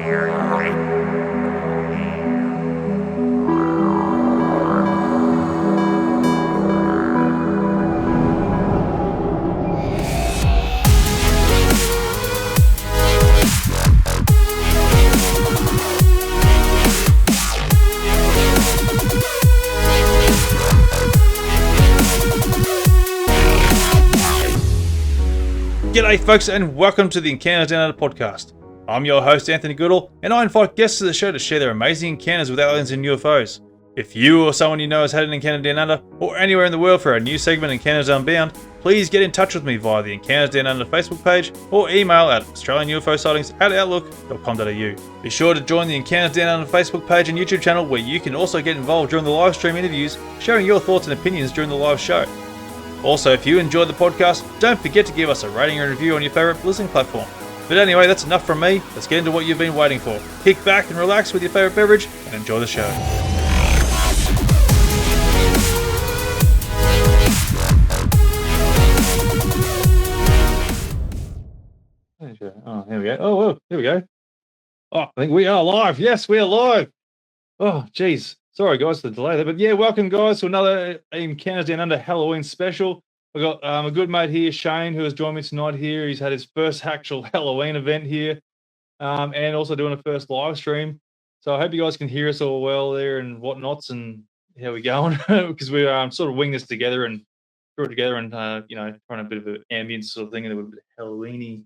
G'day folks, and welcome to the Encounters Down Under podcast. I'm your host Anthony Goodall, and I invite guests to the show to share their amazing encounters with aliens and UFOs. If you or someone you know has had an encounter down under, or anywhere in the world for our new segment Encounters Unbound, please get in touch with me via the Encounters Down Under Facebook page or email at australianUFOsightings@outlook.com.au. Be sure to join the Encounters Down Under Facebook page and YouTube channel, where you can also get involved during the live stream interviews, sharing your thoughts and opinions during the live show. Also, if you enjoyed the podcast, don't forget to give us a rating and review on your favourite listening platform. But anyway, that's enough from me. Let's get into what you've been waiting for. Kick back and relax with your favourite beverage and enjoy the show. Oh, here we go. Oh, here we go. Oh, I think we are live. Yes, we are live. Oh, geez. Sorry, guys, for the delay there. But yeah, welcome, guys, to another Encounters Down Under Halloween special. We've got a good mate here, Shane, who has joined me tonight here. He's had his first actual Halloween event here, and also doing a first live stream. So I hope you guys can hear us all well there and whatnots and how we're going, because we're sort of winging this together and threw it together and, trying a bit of an ambience sort of thing and a bit of Halloween-y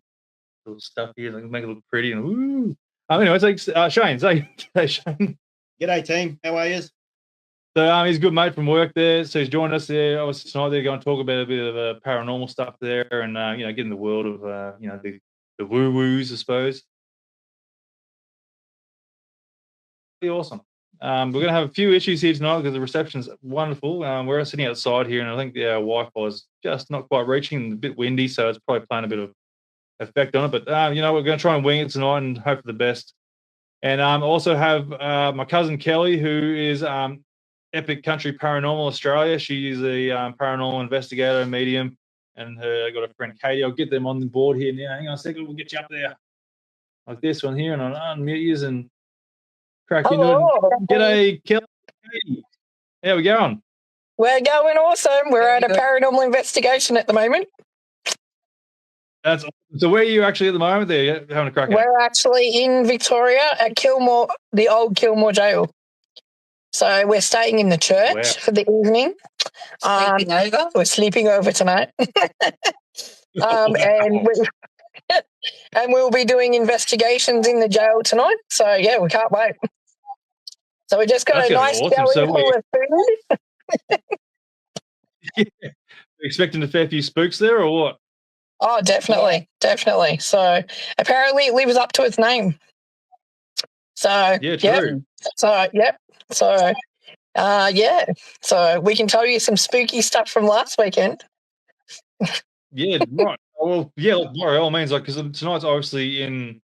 little stuff here, like make it look pretty and woo. Anyway, so Shane, say Shane. G'day team, how are you? So he's a good mate from work there, so he's joined us there. Obviously tonight they're going to talk about a bit of paranormal stuff there, and get in the world of the woo woos, I suppose. Be awesome. We're going to have a few issues here tonight because the reception's wonderful. We're sitting outside here, and I think our Wi-Fi is just not quite reaching, a bit windy, so it's probably playing a bit of effect on it. But we're going to try and wing it tonight and hope for the best. And also have my cousin Kelly, who is Epic Country Paranormal Australia. She's a paranormal investigator, medium, and I got a friend Katie. I'll get them on the board here now. Hang on a second, we'll get you up there like this one here, and I'll unmute you and crack into it. G'day, Kelly. Katie. How we going? We're going awesome. We're at a paranormal investigation at the moment. That's so. Where are you actually at the moment? There, having a crack. We're actually in Victoria at Kilmore, the old Kilmore Jail. So we're staying in the church for the evening. Sleeping over. We're sleeping over tonight, and we'll be doing investigations in the jail tonight. So yeah, we can't wait. So we just got a nice belly full of food. Yeah. Expecting a fair few spooks there, or what? Oh, definitely. So apparently it lives up to its name. So yeah, true. So we can tell you some spooky stuff from last weekend. Yeah, right. Well, yeah, by all means, because tonight's obviously in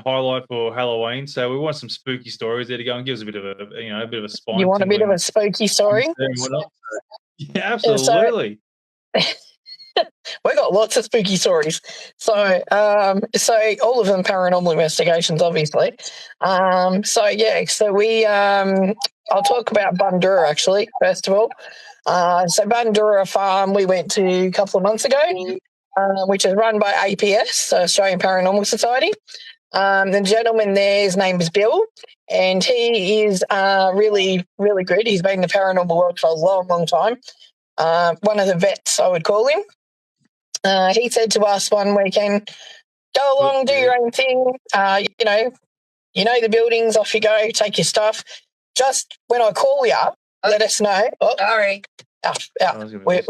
highlight for Halloween, so we want some spooky stories there to go and give us a bit of a spine. You want a bit of a spooky story? Yeah, absolutely. We got lots of spooky stories. So all of them paranormal investigations, obviously. I'll talk about Bundoora actually, first of all. So Bundoora Farm we went to a couple of months ago, which is run by APS, so Australian Paranormal Society. The gentleman there, his name is Bill, and he is really, really good. He's been in the paranormal world for a long, long time. One of the vets, I would call him. He said to us one weekend, go along, do your own thing. You know the buildings, off you go, take your stuff. Just when I call you up, let us know. Oh, sorry.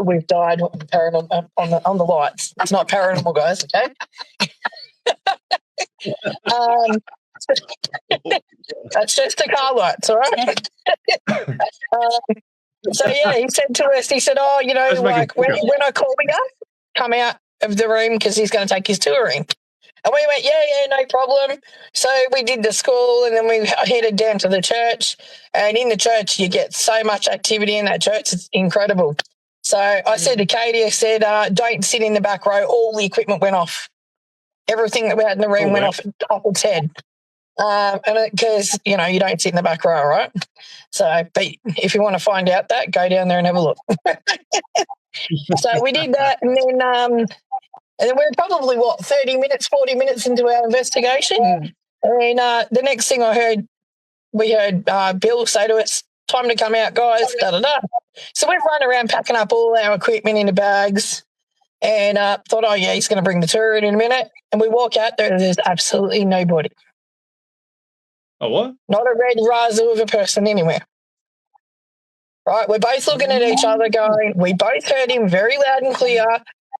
We've died on the paranormal on the lights. It's not paranormal, guys, okay? That's just the car lights, all right? So yeah, he said to us, when I call you up, come out of the room because he's going to take his touring. And we went, yeah, no problem. So we did the school and then we headed down to the church. And in the church, you get so much activity in that church. It's incredible. So I said to Katie, I said, don't sit in the back row. All the equipment went off. Everything that we had in the room went off its head. And because, you don't sit in the back row, right? So, but if you want to find out that, go down there and have a look. So we did that, and then we're probably, 30 minutes, 40 minutes into our investigation. And the next thing we heard Bill say to us, time to come out, guys, da-da-da. So we've run around packing up all our equipment into bags and thought, oh, yeah, he's going to bring the tour in a minute. And we walk out there and there's absolutely nobody. Oh, what? Not a red razoo of a person anywhere. Right? We're both looking at each other going, we both heard him very loud and clear,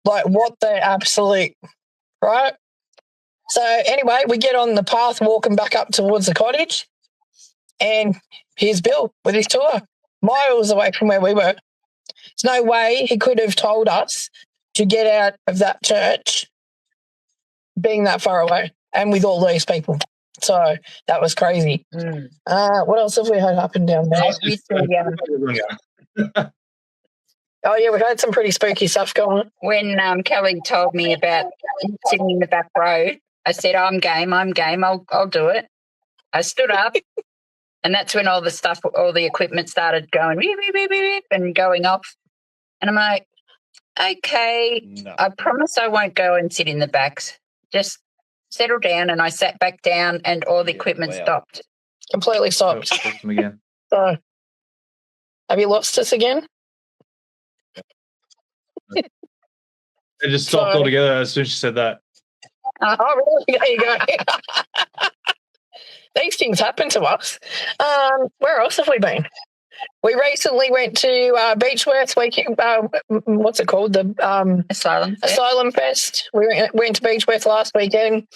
like what the absolute, right? So anyway, we get on the path walking back up towards the cottage, and here's Bill with his tour, miles away from where we were. There's no way he could have told us to get out of that church being that far away and with all these people. So that was crazy. What else have we had up and down there? Oh, yeah, we've had some pretty spooky stuff going on. When Kelly told me about sitting in the back row, I said, I'm game, I'll do it. I stood up, and that's when all the equipment started going beep, beep, beep, beep, beep, and going off. And I'm like, okay, no. I promise I won't go and sit in the backs. Just settle down. And I sat back down, and all the equipment stopped. Completely stopped. Lost them again. So, have you lost us again? It just stopped altogether as soon as she said that. Oh, really? There you go. These things happen to us. Where else have we been? We recently went to Beechworth weekend. What's it called? The Asylum Fest. We went to Beechworth last weekend.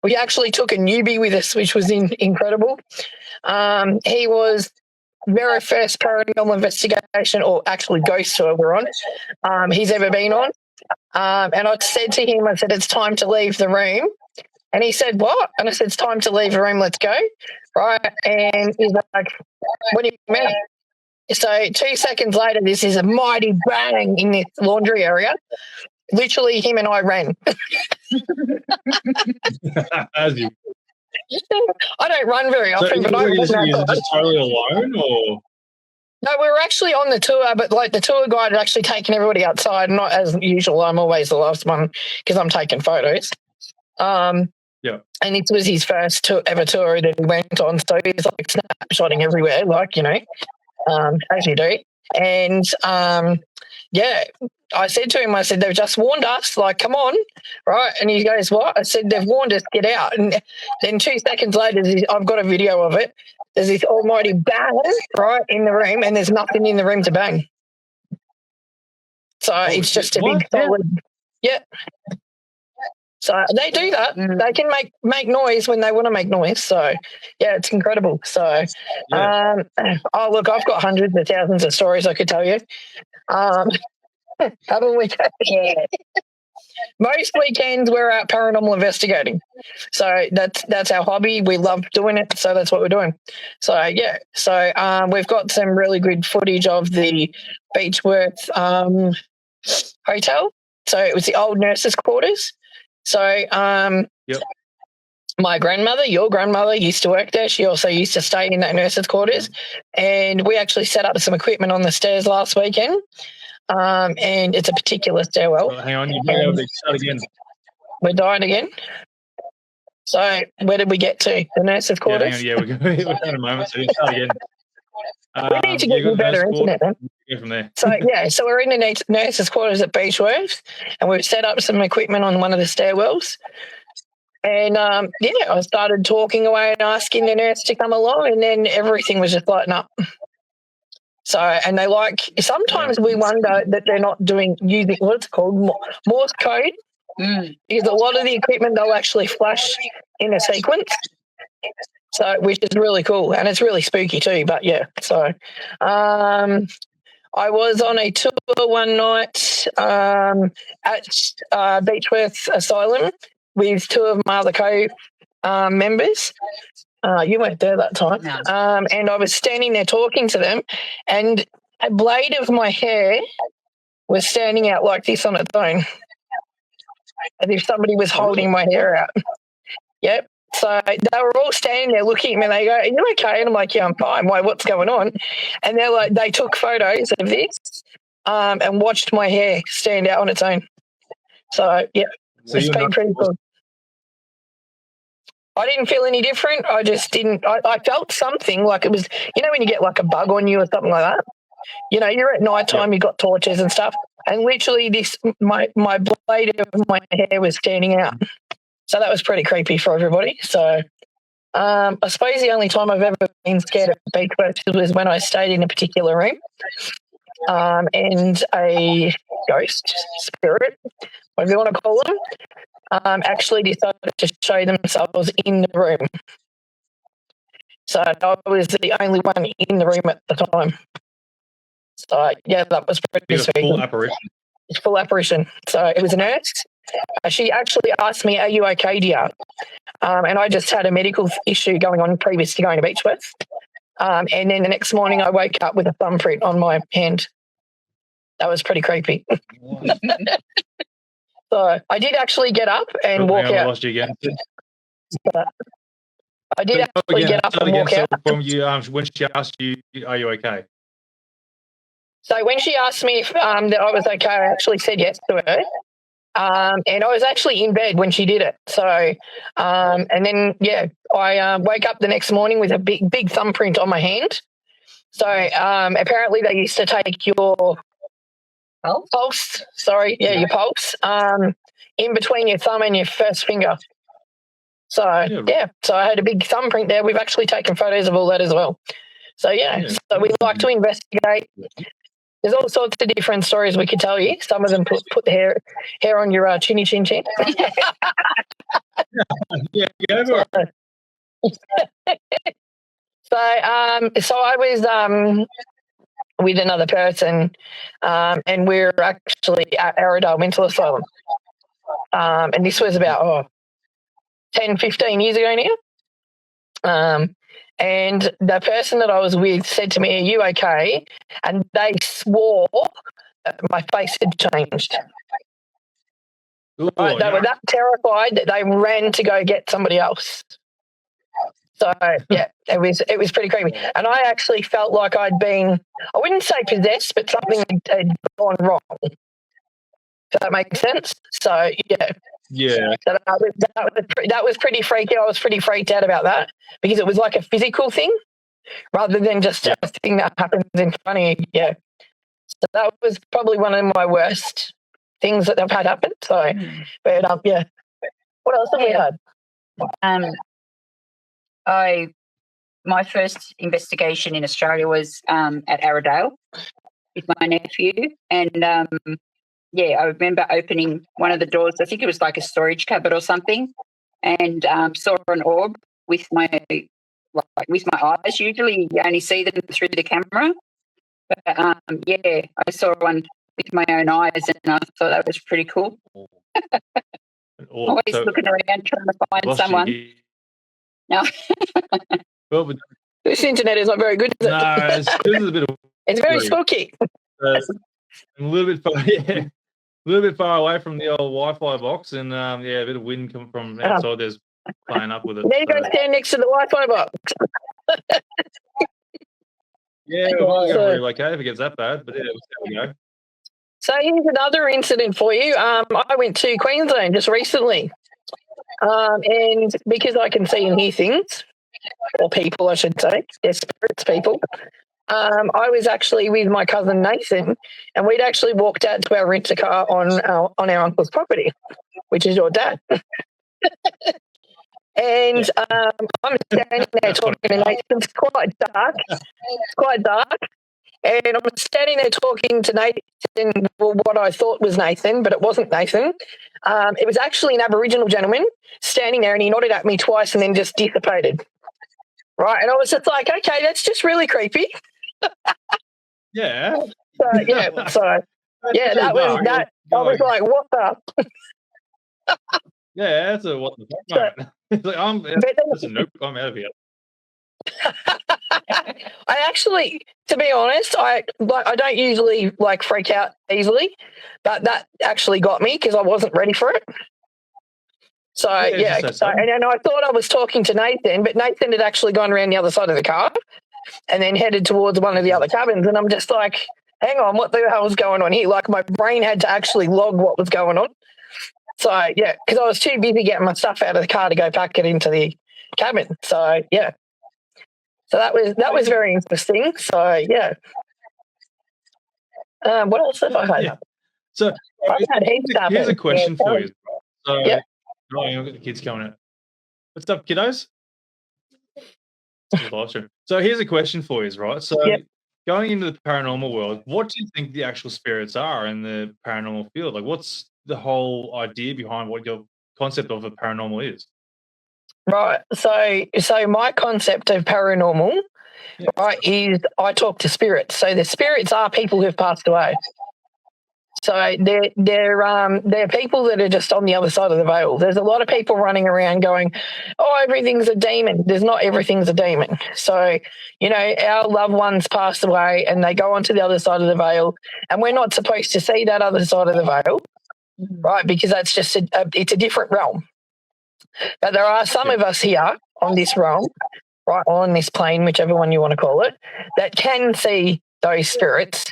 We actually took a newbie with us, which was incredible. He was very first paranormal investigation, or actually ghost tour we're on, he's ever been on. And I said to him, it's time to leave the room. And he said, what? And I said, it's time to leave the room, let's go. Right? And he's like, what do you mean? So 2 seconds later, this is a mighty bang in this laundry area. Literally, him and I ran. As you. I don't run very often, but I ran. Is it just totally alone, or? No, we were actually on the tour, but the tour guide had actually taken everybody outside. Not as usual. I'm always the last one because I'm taking photos. Yeah. And this was his first ever tour that he went on, so he's snapshotting everywhere, as you do. And I said to him, they've just warned us, come on, right? And he goes, what? I said, they've warned us, get out. And then 2 seconds later, I've got a video of it. There's this almighty bang, right, in the room, and there's nothing in the room to bang. So it's just a big solid, So they do that. They can make noise when they want to make noise. So, yeah, it's incredible. So, look, I've got hundreds of thousands of stories I could tell you. Haven't we? Yeah. Most weekends we're out paranormal investigating. So that's our hobby. We love doing it. So that's what we're doing. So, yeah. So we've got some really good footage of the Beechworth hotel. So it was the old nurses' quarters. So my grandmother, your grandmother, used to work there. She also used to stay in that nurses' quarters. And we actually set up some equipment on the stairs last weekend. And it's a particular stairwell. Hang on, you might be start again. We're dying again. So where did we get to? The nurses' quarters? We're going in a moment, so you can start again. We need to get you better internet then. Go from there. So we're in the nurses' quarters at Beechworth, and we've set up some equipment on one of the stairwells. And, I started talking away and asking the nurse to come along, and then everything was just lighting up. So, and they sometimes we wonder that they're not using what's called Morse code, because a lot of the equipment they'll actually flash in a sequence. So, which is really cool, and it's really spooky too. But yeah, so I was on a tour one night at Beechworth Asylum with two of my other members. You weren't there that time. No. And I was standing there talking to them, and a blade of my hair was standing out like this on its own, as if somebody was holding my hair out. Yep. So they were all standing there looking at me and they go, "Are you okay?" And I'm like, "Yeah, I'm fine. Why, what's going on?" And they're like, they took photos of this and watched my hair stand out on its own. So yeah, So it's you're been not, pretty cool. I didn't feel any different. I just didn't. I felt something like it was, when you get like a bug on you or something like that. You're at night time, you've got torches and stuff, and literally my blade of my hair was standing out. So that was pretty creepy for everybody. So I suppose the only time I've ever been scared of beach was when I stayed in a particular room, and a ghost, spirit, whatever you want to call them, actually decided to show themselves in the room. So I was the only one in the room at the time. So yeah, that was pretty sweet. Full apparition. Full apparition. So it was a nurse. She actually asked me, "Are you okay, dear?" And I just had a medical issue going on previous to going to Beechworth. And then the next morning I woke up with a thumbprint on my hand. That was pretty creepy. So I did actually get up and walk out. I lost you again. I did actually get up and walk out. From you, when she asked you, "Are you okay?" So when she asked me if that I was okay, I actually said yes to her. And I was actually in bed when she did it. So, and then, I woke up the next morning with a big thumbprint on my hand. So apparently they used to take your pulse. Sorry, your pulse in between your thumb and your first finger. So, so I had a big thumbprint there. We've actually taken photos of all that as well. So, so we like to investigate. There's all sorts of different stories we could tell you. Some of them put the hair on your chinny chin chin. Yeah, go for it. So I was with another person, and we're actually at Arrowdale Mental Asylum. And this was about 10, 15 years ago now. And the person that I was with said to me, "Are you okay?" And they swore that my face had changed. Ooh, They were that terrified that they ran to go get somebody else. So it was pretty creepy. And I actually felt like I'd been, I wouldn't say possessed, but something had gone wrong. Does that make sense? So yeah. So that was pretty freaky. I was pretty freaked out about that because it was like a physical thing rather than just a thing that happens in front of you. Yeah. So that was probably one of my worst things that I've had happen. So, but what else have we had? My first investigation in Australia was at Arrowdale with my nephew, and I remember opening one of the doors. I think it was like a storage cupboard or something, and saw an orb with my eyes. Usually, you only see them through the camera, but I saw one with my own eyes, and I thought that was pretty cool. Always looking around trying to find someone. No. Well, this internet is not very good, is it? No, this is a bit of... It's very spooky. A little bit far, a little bit far away from the old Wi-Fi box, and a bit of wind coming from outside. There's playing up with it. There you go, stand next to the Wi-Fi box. We're going to relocate if it gets that bad, but there we go. So here's another incident for you. I went to Queensland just recently, and because I can see and hear things, or people, I should say, they're spirits, people. I was actually with my cousin Nathan, and we'd actually walked out to our rent-a-car on our uncle's property, which is your dad. And I'm standing there talking to Nathan. It's quite dark. And I'm standing there talking to Nathan, what I thought was Nathan, but it wasn't Nathan. It was actually an Aboriginal gentleman standing there, and he nodded at me twice and then just dissipated. Right, and I was just like, okay, that's just really creepy. Yeah. That was that. I was like, what the? That's a what the fuck, mate. It's like, I'm out of here. I actually, to be honest, I don't usually freak out easily, but that actually got me because I wasn't ready for it. So Yeah, just say so. and then I thought I was talking to Nathan, but Nathan had actually gone around the other side of the car and then headed towards one of the other cabins. And I'm just like, hang on, what the hell was going on here? Like my brain had to actually log what was going on. So yeah, because I was too busy getting my stuff out of the car to go pack it into the cabin. So yeah, so that was very interesting. So yeah, what else have I had? Yeah. So I've had heaps happen. here's a question for you. So Yep. right, I've got the kids coming out. What's up, kiddos? So here's a question for you, right? So Yep. going into the paranormal world, what do you think the actual spirits are in the paranormal field? Like, what's the whole idea behind what your concept of a paranormal is? Right. So my concept of paranormal, right, is I talk to spirits. So the spirits are people who've passed away. So they're people that are just on the other side of the veil. There's a lot of people running around going, "Oh, everything's a demon." There's not everything's a demon. So, our loved ones pass away and they go onto the other side of the veil, and we're not supposed to see that other side of the veil, right? Because that's just it's a different realm. But there are some of us here on this realm, right, on this plane, whichever one you want to call it, that can see those spirits.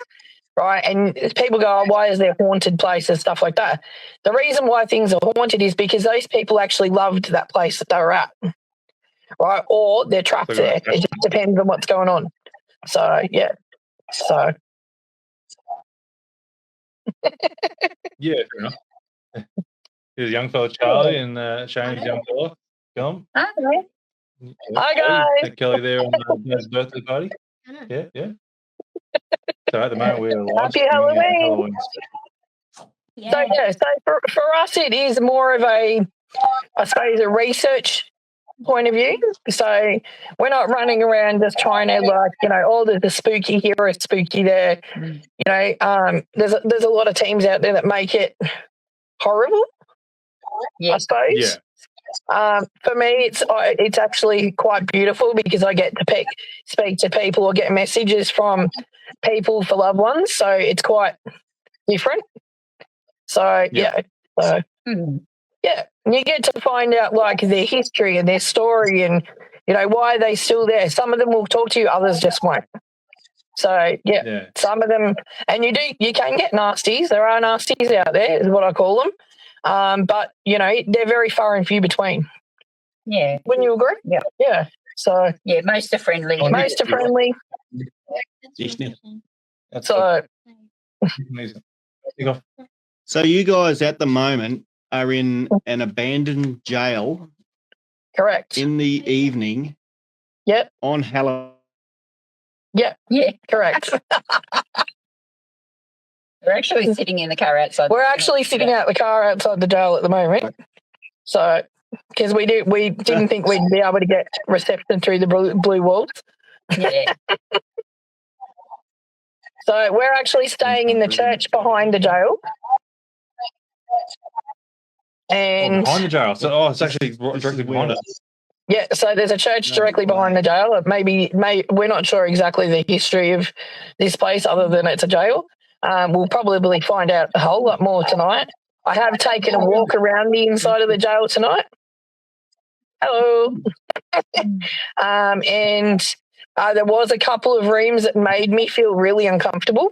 Right, and people go, "Oh, why is there haunted places, stuff like that?" The reason why things are haunted is because those people actually loved that place that they were at, right? Or they're trapped there. It just depends on what's going on. So yeah, so yeah, fair enough. Here's young fella Charlie and Shane's young fella. Come. Hi guys. Kelly there on Dad's birthday party. Yeah. So at the moment we're live Happy Halloween. Yeah. So for us it is more of a, I suppose, a research point of view. So we're not running around just trying to there's the spooky here or spooky there. There's a lot of teams out there that make it horrible. I suppose. Yeah. For me, it's actually quite beautiful because I get to speak to people or get messages from people for loved ones. So it's quite different. So yeah. Yeah, and you get to find out like their history and their story and why are they still there. Some of them will talk to you, others just won't. So yeah. Some of them, and you can get nasties. There are nasties out there, is what I call them. But they're very far and few between. Yeah, wouldn't you agree? Yeah. So yeah, most are friendly. Most are friendly. So. So you guys at the moment are in an abandoned jail. Correct. In the evening. Yep. On Halloween. Yeah. Correct. We're actually sitting in the car outside. We're actually sitting out the car outside the jail at the moment. So, because we didn't think we'd be able to get reception through the blue walls. Yeah. So we're actually staying in the church behind the jail. And behind the jail. So it's actually directly behind us. Yeah, so there's a church directly behind the jail. We're not sure exactly the history of this place other than it's a jail. We'll probably find out a whole lot more tonight. I have taken a walk around the inside of the jail tonight. Hello. And there was a couple of rooms that made me feel really uncomfortable.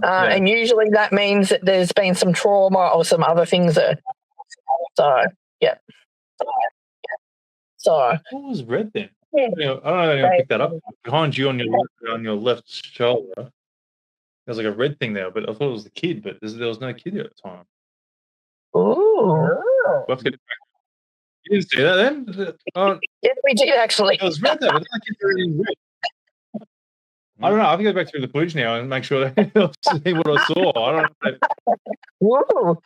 And usually that means that there's been some trauma or some other things there. So, yeah. So what was red then? I don't know if I picked that up. Behind you on your left shoulder, there's like a red thing there, but I thought it was the kid, but there was no kid there at the time. Ooh. We'll you didn't see that then? Yeah, we did actually. It was red there, but that kid really red. I don't know. I have to go back through the footage now and make sure that I'll see what I saw. I don't know. Woo.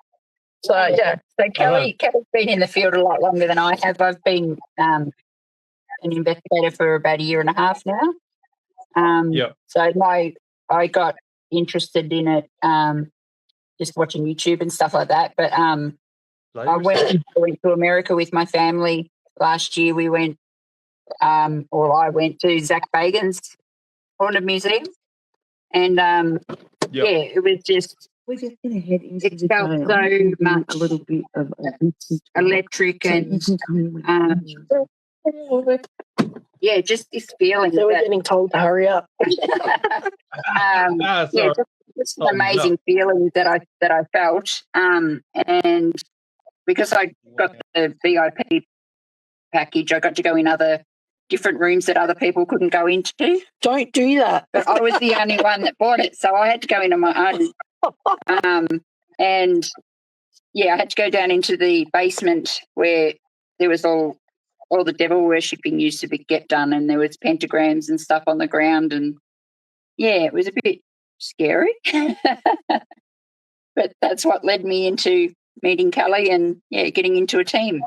So yeah. So Kelly's been in the field a lot longer than I have. I've been an investigator for about a year and a half now. So I got interested in it just watching YouTube and stuff like that. But I went to America with my family last year. We went, I went to Zach Bagan's Haunted Museum, and it was just We're just going to head into It felt so much a little bit of electric and yeah, just this feeling. So we're getting told to hurry up. Yeah, sorry. just an amazing feeling that I felt. And because I got the VIP package, I got to go in other different rooms that other people couldn't go into. Don't do that. But I was the only one that bought it, so I had to go into my own. And yeah, I had to go down into the basement where there was all the devil worshipping used to get done, and there was pentagrams and stuff on the ground, and yeah, it was a bit scary. But that's what led me into meeting Kelly and getting into a team.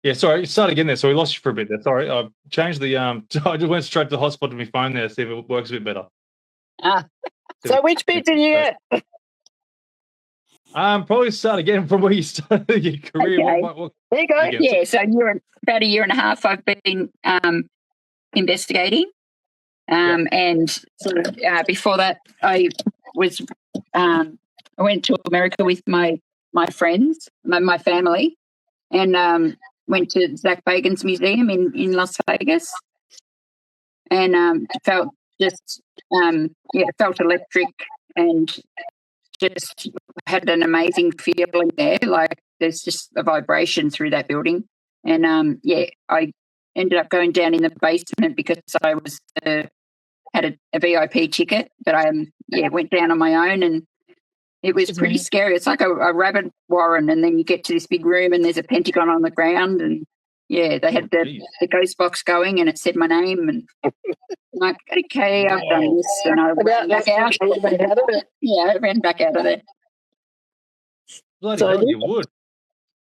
Yeah, sorry, start again there. So we lost you for a bit there. Sorry, I changed the I just went straight to the hotspot to my phone there to see if it works a bit better. So which bit did you get? Probably start again from where you started your career. Okay. What There you go. Yeah, so about a year and a half I've been investigating. And sort of before that I went to America with my friends, my family, and went to Zach Bagan's museum in Las Vegas, and felt just felt electric and just had an amazing feeling there. Like there's just a vibration through that building, and I ended up going down in the basement because I was had a VIP ticket, but I went down on my own, and it was pretty scary. It's like a rabbit warren, and then you get to this big room and there's a pentagon on the ground, and they had the ghost box going and it said my name, and I'm like, okay, I've done this, and I ran back out. Yeah, I ran back out of there. Bloody hell, you would.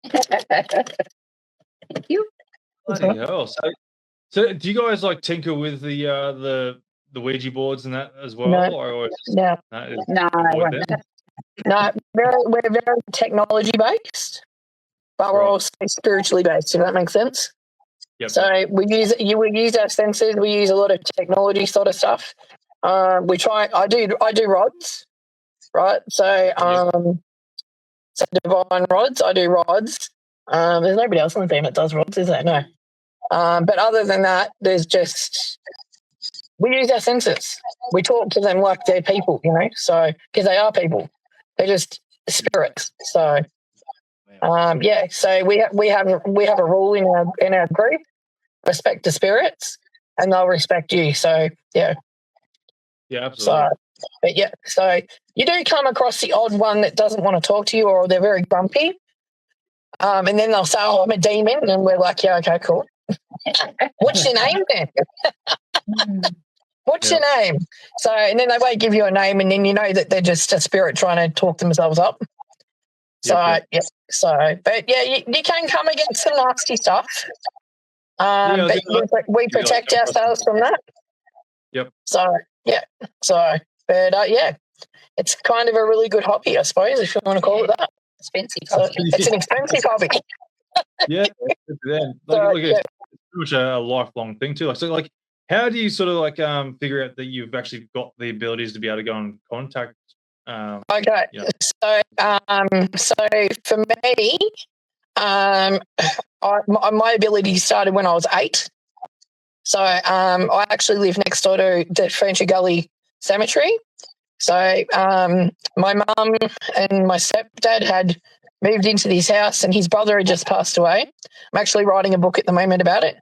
Thank you. Bloody hell. So do you guys like tinker with the Ouija boards and that as well? No. No, we're very technology based, but we're also spiritually based. If that makes sense. Yep. So we use our senses. We use a lot of technology sort of stuff. I do rods, right? So so divine rods. I do rods. There's nobody else on the team that does rods, is there? No. But other than that, we use our senses. We talk to them like they're people, so because they are people. They're just spirits. So, so we have a rule in our group: respect the spirits, and they'll respect you. So, yeah. Yeah, absolutely. So you do come across the odd one that doesn't want to talk to you, or they're very grumpy, and then they'll say, "Oh, I'm a demon," and we're like, "Yeah, okay, cool." What's your name then? What's your name? So, and then they won't give you a name, and then you know that they're just a spirit trying to talk themselves up. So, but you can come against some nasty stuff. But we protect ourselves from that. Yep. So, it's kind of a really good hobby, I suppose, if you want to call it that. Expensive. So it's an expensive hobby. Yeah, it's pretty much a lifelong thing too. So, how do you sort of figure out that you've actually got the abilities to be able to go and contact? Okay, so for me, my ability started when I was 8. So I actually live next door to the Frenchy Gully Cemetery. So my mum and my stepdad had moved into this house, and his brother had just passed away. I'm actually writing a book at the moment about it.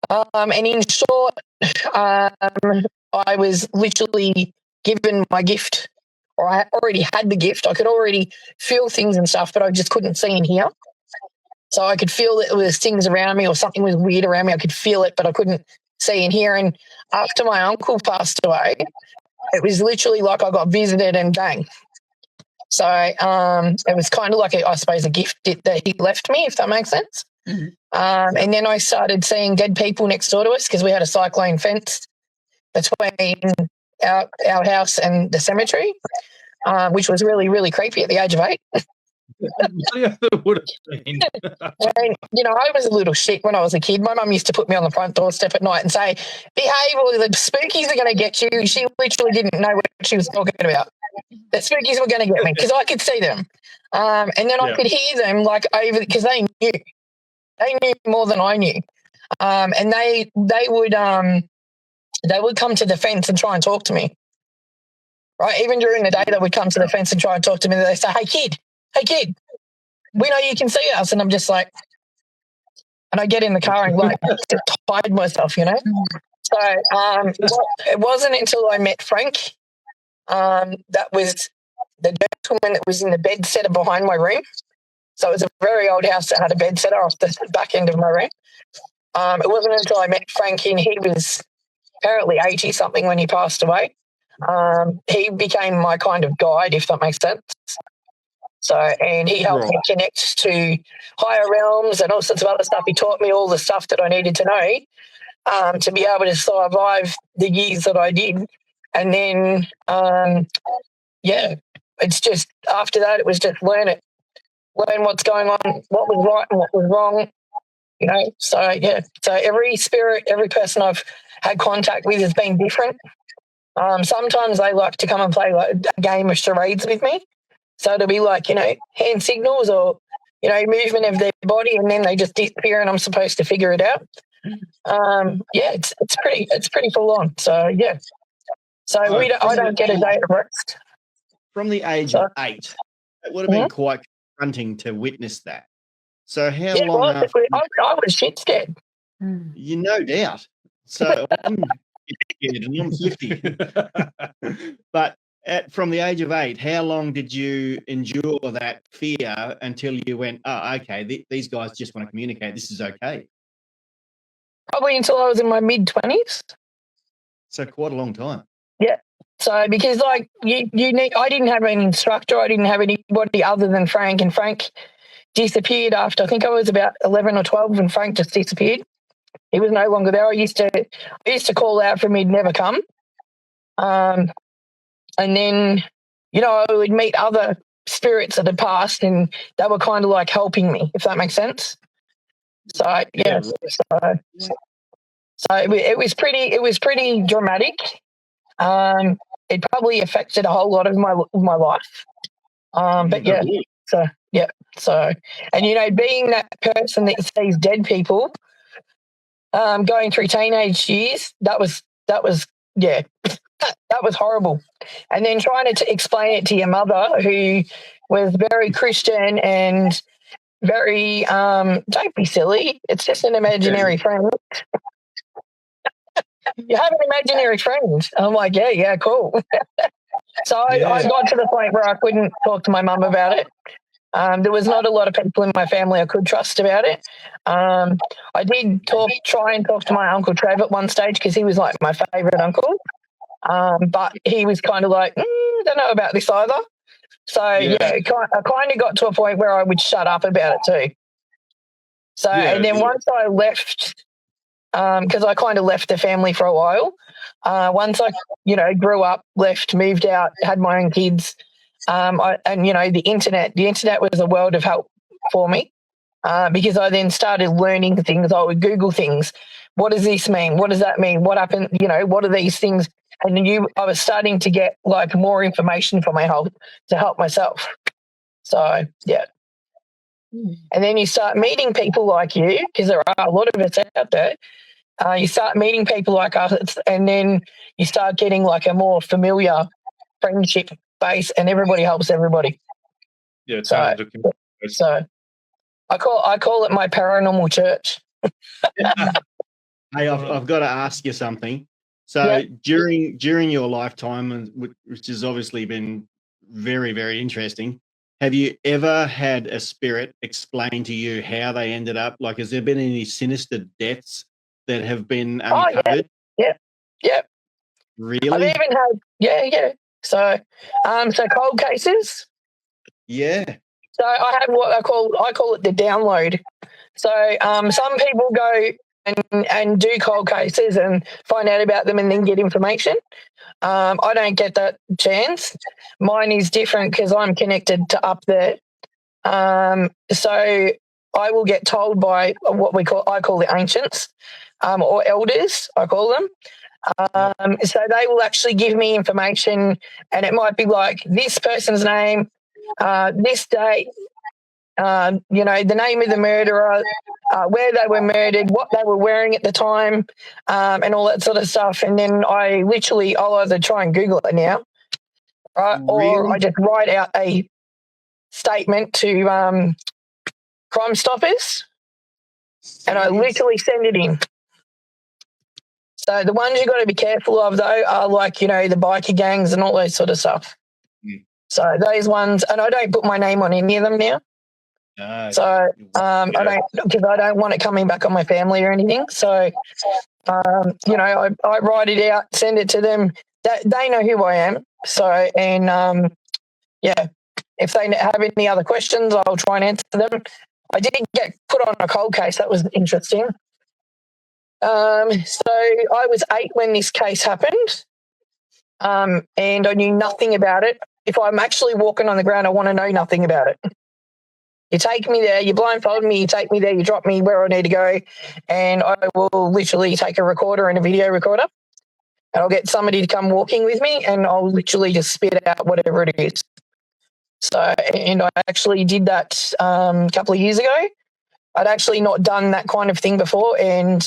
And in short, I was literally given my gift, or I already had the gift. I could already feel things and stuff, but I just couldn't see and hear. So I could feel that there was things around me, or something was weird around me. I could feel it, but I couldn't see and hear. And after my uncle passed away, it was literally like I got visited and bang. So it was kind of like, I suppose, a gift that he left me, if that makes sense. Mm-hmm. And then I started seeing dead people next door to us because we had a cyclone fence between our house and the cemetery, which was really, really creepy at the age of 8. That would have been. And, you know, I was a little shit when I was a kid. My mum used to put me on the front doorstep at night and say, behave or the spookies are going to get you. She literally didn't know what she was talking about. The spookies were going to get me because I could see them. And then I could hear them like over because they knew. They knew more than I knew. And they would come to the fence and try and talk to me. Right? Even during the day, they would come to the fence and try and talk to me. They say, hey, kid, we know you can see us. And I'm just like, and I get in the car and like just hide myself, you know? So it wasn't until I met Frank that was the gentleman that was in the bed setter behind my room. So it was a very old house that had a bed setter off the back end of my room. It wasn't until I met Frank and he was apparently 80-something when he passed away. He became my kind of guide, if that makes sense. So, and he helped me connect to higher realms and all sorts of other stuff. He taught me all the stuff that I needed to know to be able to survive the years that I did. And then, it's just after that, it was just learn what's going on, what was right and what was wrong, you know. So, yeah, so every spirit, every person I've had contact with has been different. Sometimes they like to come and play like a game of charades with me. So it'll be like, you know, hand signals or, you know, movement of their body, and then they just disappear and I'm supposed to figure it out. It's pretty full on. So, yeah. So I don't get a day of rest. From the age of 8, it would have been quite confronting to witness that. So how long after? I was shit scared. You no doubt. So I'm scared and I'm 50. But from the age of 8, how long did you endure that fear until you went, oh, okay, these guys just want to communicate. This is okay. Probably until I was in my mid-20s. So quite a long time. Yeah. So because like I didn't have an instructor, I didn't have anybody other than Frank, and Frank disappeared after I think I was about 11 or 12 when Frank just disappeared. He was no longer there. I used to call out for him, he'd never come. And then, you know, I would meet other spirits that had passed and they were kind of like helping me, if that makes sense. So, yeah. So it was pretty dramatic. It probably affected a whole lot of my life. But yeah, so, and you know, being that person that sees dead people, going through teenage years, that was that was horrible. And then trying to explain it to your mother, who was very Christian and very, don't be silly. It's just an imaginary friend. You have an imaginary friend. I'm like, yeah, cool. So I got to the point where I couldn't talk to my mum about it. There was not a lot of people in my family I could trust about it. I did try and talk to my Uncle Trev at one stage because he was like my favourite uncle. But he was kind of like, don't know about this either. So, I kind of got to a point where I would shut up about it too. So, and then once I left, because I kind of left the family for a while, once I, you know, grew up, left, moved out, had my own kids, and, you know, the internet was a world of help for me because I then started learning things. I would Google things. What does this mean? What does that mean? What happened? You know, what are these things? And I was starting to get like more information for my help to help myself. So, yeah. And then you start meeting people like you, because there are a lot of us out there. You start meeting people like us, and then you start getting like a more familiar friendship base, and everybody helps everybody. Yeah. So I call it my paranormal church. Hey, I've got to ask you something. So during your lifetime, and which has obviously been very, very interesting, have you ever had a spirit explain to you how they ended up? Like, has there been any sinister deaths that have been uncovered? Yeah. Really? I've even had So cold cases. Yeah. So I have what I call it the download. So some people go and do cold cases and find out about them and then get information. I don't get that chance. Mine is different because I'm connected to up there. So I will get told by what I call the ancients, or elders, I call them. So they will actually give me information, and it might be like this person's name, this date, the name of the murderer, where they were murdered, what they were wearing at the time, and all that sort of stuff. And then I'll either try and Google it now, right, or Really? I just write out a statement to Crime Stoppers, and I literally send it in. So the ones you got to be careful of, though, are like, the biker gangs and all those sort of stuff. Mm. So those ones, and I don't put my name on any of them now. So I don't, because I don't want it coming back on my family or anything. So, I write it out, send it to them. They know who I am. So, and if they have any other questions, I'll try and answer them. I did get put on a cold case. That was interesting. So I was 8 when this case happened, and I knew nothing about it. If I'm actually walking on the ground, I want to know nothing about it. You take me there, you blindfold me, you take me there, you drop me where I need to go, and I will literally take a recorder and a video recorder, and I'll get somebody to come walking with me, and I'll literally just spit out whatever it is. So, and I actually did that a couple of years ago. I'd actually not done that kind of thing before, and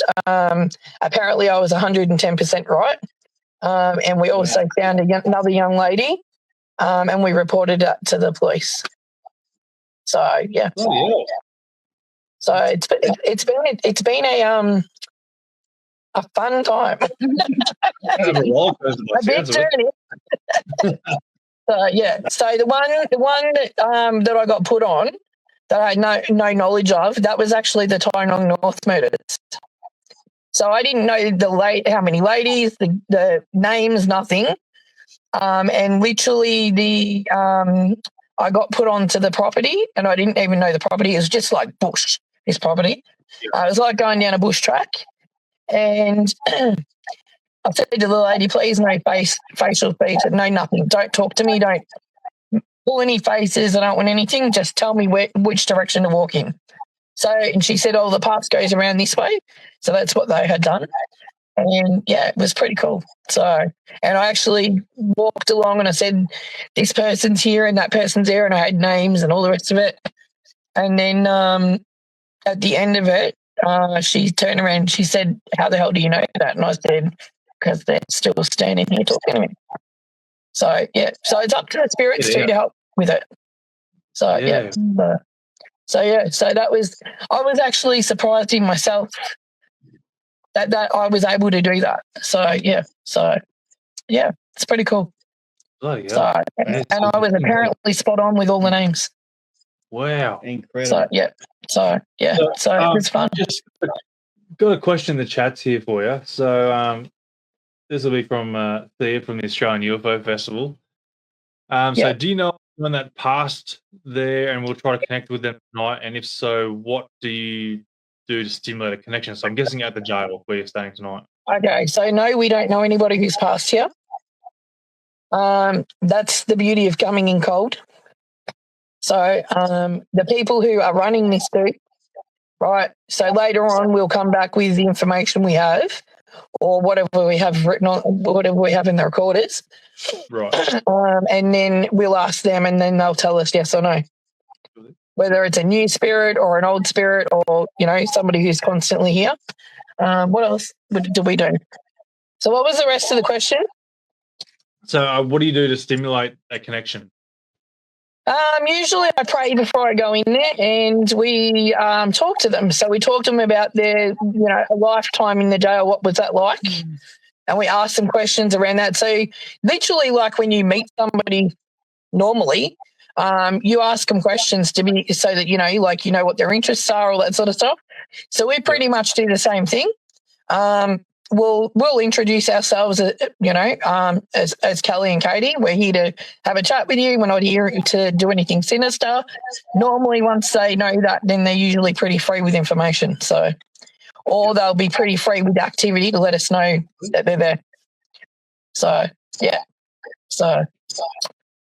apparently I was 110% right. And we also found another young lady, and we reported that to the police. So yeah. Oh, yeah. So it's been a fun time. Kind of a roller coaster by A bit sounds of it. journey. So yeah. So the one that I got put on, that I had no knowledge of, that was actually the Tynong North murders. So I didn't know how many ladies, the names, nothing. And literally I got put onto the property, and I didn't even know the property. It was just like bush, this property. It was like going down a bush track. And I said to the lady, please no facial features, no nothing. Don't talk to me. Don't pull any faces. I don't want anything. Just tell me which direction to walk in. So, and she said, the path goes around this way. So that's what they had done. And yeah, it was pretty cool. So, and I actually walked along and I said, this person's here and that person's there, and I had names and all the rest of it. And then at the end of it, she turned around and she said, how the hell do you know that? And I said, because they're still standing here talking to me. So, yeah. So it's up to the spirits too to help with it. So, yeah. So that was, I was actually surprised in myself that I was able to do that. So, yeah. It's pretty cool. Oh, yeah. So, and I was apparently spot on with all the names. Wow. Incredible. So, yeah. So it was fun. Just got a question in the chats here for you. So this will be from Thea from the Australian UFO Festival. So do you know anyone that passed there, and we'll try to connect with them tonight? And if so, what do you do to stimulate a connection? So I'm guessing at the jail where you're staying tonight. Okay, so no, we don't know anybody who's passed here. That's the beauty of coming in cold. So the people who are running this group, right? So later on, we'll come back with the information we have, or whatever we have written on, whatever we have in the recorders. Right. And then we'll ask them, and then they'll tell us yes or no. Whether it's a new spirit or an old spirit, or somebody who's constantly here. What else do we do? So what was the rest of the question? So what do you do to stimulate a connection? Usually I pray before I go in there, and we talk to them. So we talk to them about their, a lifetime in the jail. What was that like? And we ask them questions around that. So literally, like when you meet somebody normally, you ask them questions so that what their interests are, all that sort of stuff. So we pretty much do the same thing. We'll introduce ourselves, as Kelly and Katie. We're here to have a chat with you. We're not here to do anything sinister. Normally, once they know that, then they're usually pretty free with information. So, or they'll be pretty free with activity to let us know that they're there. So, yeah. So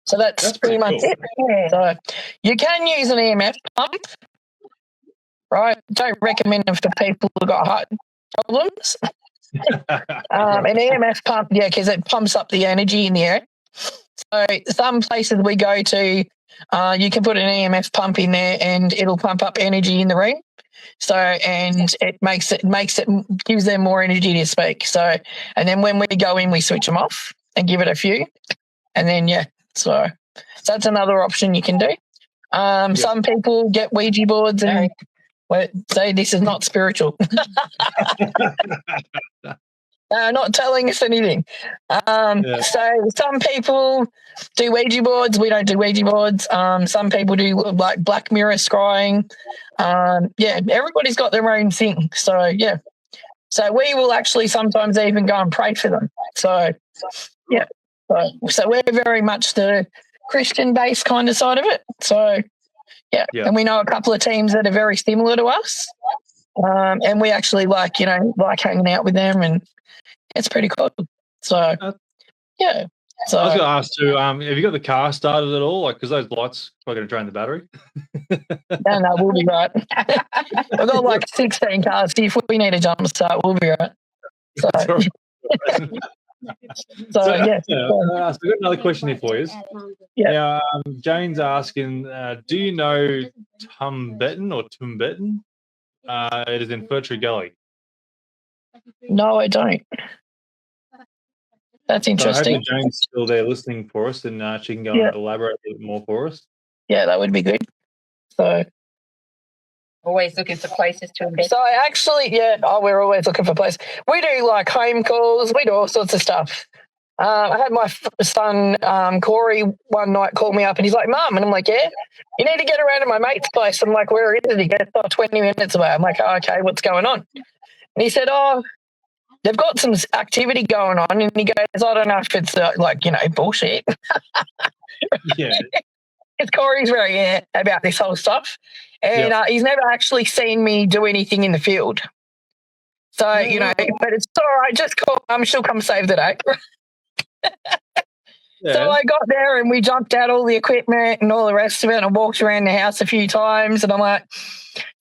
So that's pretty much cool. it. So you can use an EMF pump, right? Don't recommend them for people who've got heart problems. An EMF pump, yeah, because it pumps up the energy in the air. So some places we go to, you can put an EMF pump in there and it'll pump up energy in the room. So, and it gives them more energy to speak. So, and then when we go in, we switch them off and give it a few. And then, so that's another option you can do. Some people get Ouija boards and say this is not spiritual. Not telling us anything. So some people do Ouija boards. We don't do Ouija boards. Some people do like Black Mirror scrying. Everybody's got their own thing. So, so we will actually sometimes even go and pray for them. So, so we're very much the Christian-based kind of side of it. So, and we know a couple of teams that are very similar to us. And we actually like hanging out with them, and it's pretty cool. So, So I was going to ask too, have you got the car started at all? Like, because those lights are going to drain the battery. No, we'll be right. We've got like 16 cars. If we need a jump start, we'll be right. So, So I've got another question here for you. Now, Jane's asking, do you know Tumbeton or Tumbeton? It is in Fir Tree Gully. No, I don't. That's interesting. So I hope Jane's still there listening for us, and she can go and elaborate a bit more for us. Yeah, that would be good. So, always looking for places to invest. So actually, we're always looking for places. We do like home calls. We do all sorts of stuff. I had my son, Corey, one night call me up and he's like, Mum, and I'm like, yeah, you need to get around to my mate's place. I'm like, where is it? He goes, 20 minutes away. I'm like, oh, okay, what's going on? And he said, they've got some activity going on. And he goes, I don't know if it's bullshit. Yeah. Because Corey's very about this whole stuff. And he's never actually seen me do anything in the field. So, but it's all right. Just call Mum. She'll come save the day. So I got there and we jumped out all the equipment and all the rest of it. And I walked around the house a few times and I'm like,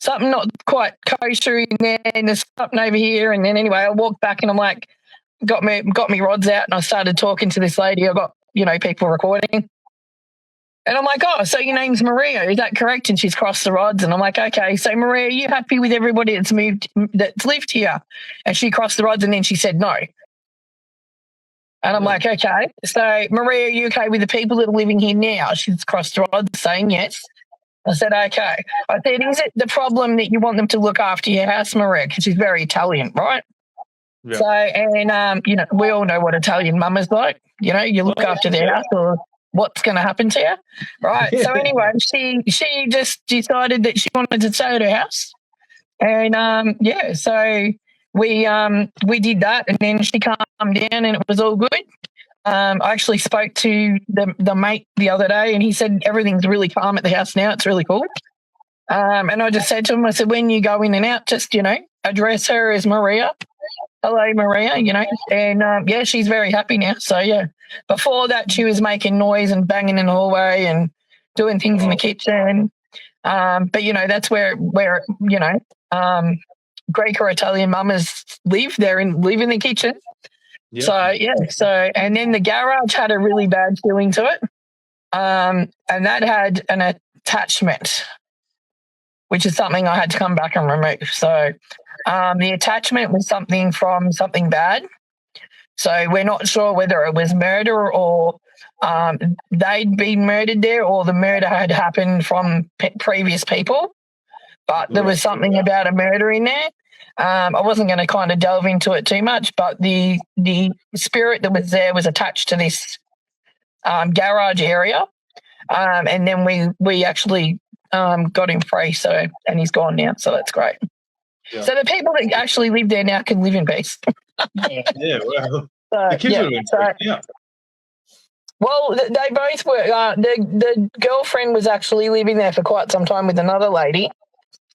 something not quite kosher in there and there's something over here. And then anyway, I walked back and I'm like, got me rods out and I started talking to this lady. I got, people recording. And I'm like, oh, so your name's Maria, is that correct? And she's crossed the rods. And I'm like, okay, so Maria, are you happy with everybody that's lived here? And she crossed the rods and then she said no. And I'm like, okay, so Maria, are you okay with the people that are living here now? She's crossed the rods saying yes. I said, okay. I said, is it the problem that you want them to look after your house, Maria? Because she's very Italian, right? Yeah. So, and, we all know what Italian mamas like. You look after their house or what's going to happen to you, right? So anyway, she just decided that she wanted to stay at her house. And, so we did that and then she calmed down and it was all good. I actually spoke to the mate the other day and he said everything's really calm at the house now. It's really cool. And I just said to him, I said, when you go in and out, just, address her as Maria. Hello, Maria, and, she's very happy now. So, before that, she was making noise and banging in the hallway and doing things in the kitchen. But, that's where Greek or Italian mamas live. Live in the kitchen. Yep. So, and then the garage had a really bad feeling to it. And that had an attachment, which is something I had to come back and remove. So, the attachment was something from something bad. So we're not sure whether it was murder or they'd been murdered there or the murder had happened from previous people. But there was something about a murder in there. I wasn't going to kind of delve into it too much, but the spirit that was there was attached to this garage area. And then we actually got him free. So, and he's gone now. So that's great. Yeah. So the people that actually live there now can live in peace. Well, the kids are Well, they both were. The girlfriend was actually living there for quite some time with another lady,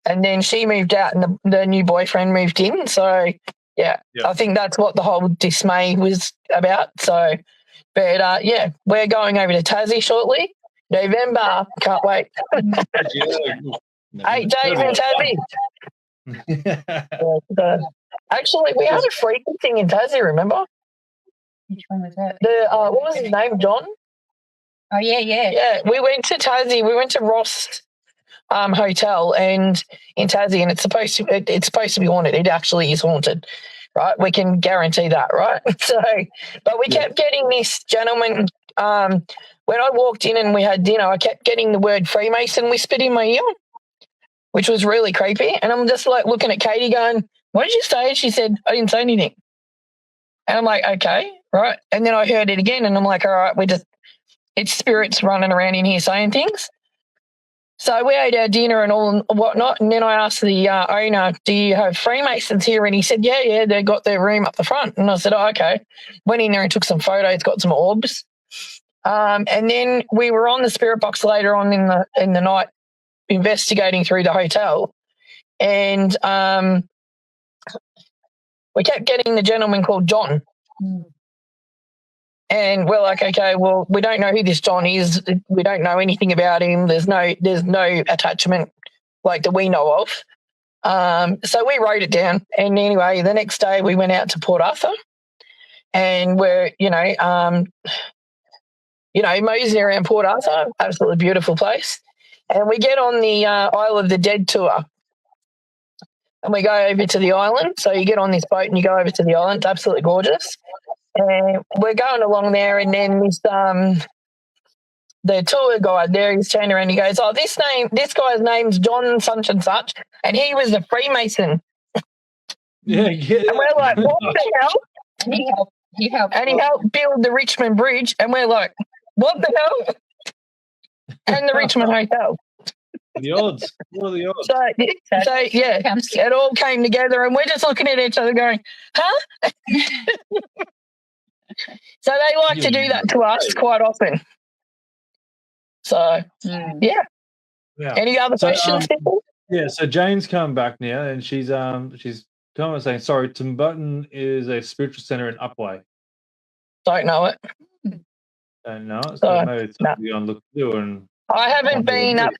and then she moved out, and the new boyfriend moved in. So, I think that's what the whole dismay was about. So, But yeah, we're going over to Tassie shortly. November, can't wait. 8 days in Tassie. Actually, we had a freaky thing in Tassie, remember? Which one was that? What was his name, John? Oh, yeah. Yeah, we went to Tassie. We went to Ross Hotel and in Tassie, and it's supposed to be haunted. It actually is haunted, right? We can guarantee that, right? So, but we kept getting this gentleman. When I walked in and we had dinner, I kept getting the word Freemason whispered in my ear, which was really creepy. And I'm just like looking at Katie, going, "What did you say?" And she said, "I didn't say anything." And I'm like, "Okay, right." And then I heard it again, and I'm like, "All right, it's spirits running around in here saying things." So we ate our dinner and all and whatnot, and then I asked the owner, "Do you have Freemasons here?" And he said, yeah, they got their room up the front. And I said, "Oh, okay." Went in there and took some photos, got some orbs. And then we were on the spirit box later on in the night investigating through the hotel, and we kept getting the gentleman called John. And we're like, okay, well, we don't know who this John is. We don't know anything about him. There's no attachment like that we know of. So we wrote it down. And anyway, the next day we went out to Port Arthur, and we're moseying around Port Arthur, absolutely beautiful place. And we get on the Isle of the Dead tour, and we go over to the island. So you get on this boat and you go over to the island. It's absolutely gorgeous. And we're going along there, and then the tour guide there, he's turned around and he goes, "Oh, this guy's name's John such and such, and he was a Freemason." Yeah. And we're like, "What the hell?" He helped. And he helped build the Richmond Bridge, and we're like, "What the hell?" And the Richmond Hotel. The odds. What are the odds? So yeah, it all came together, and we're just looking at each other going, "Huh?" So they like to do that to us quite often. So yeah. Any other questions, people? Yeah. So Jane's come back now, and she's kind of saying, "Sorry, Timbutton is a spiritual center in Upwey." Don't know it. Don't know. So maybe it's something you look to. And I haven't been up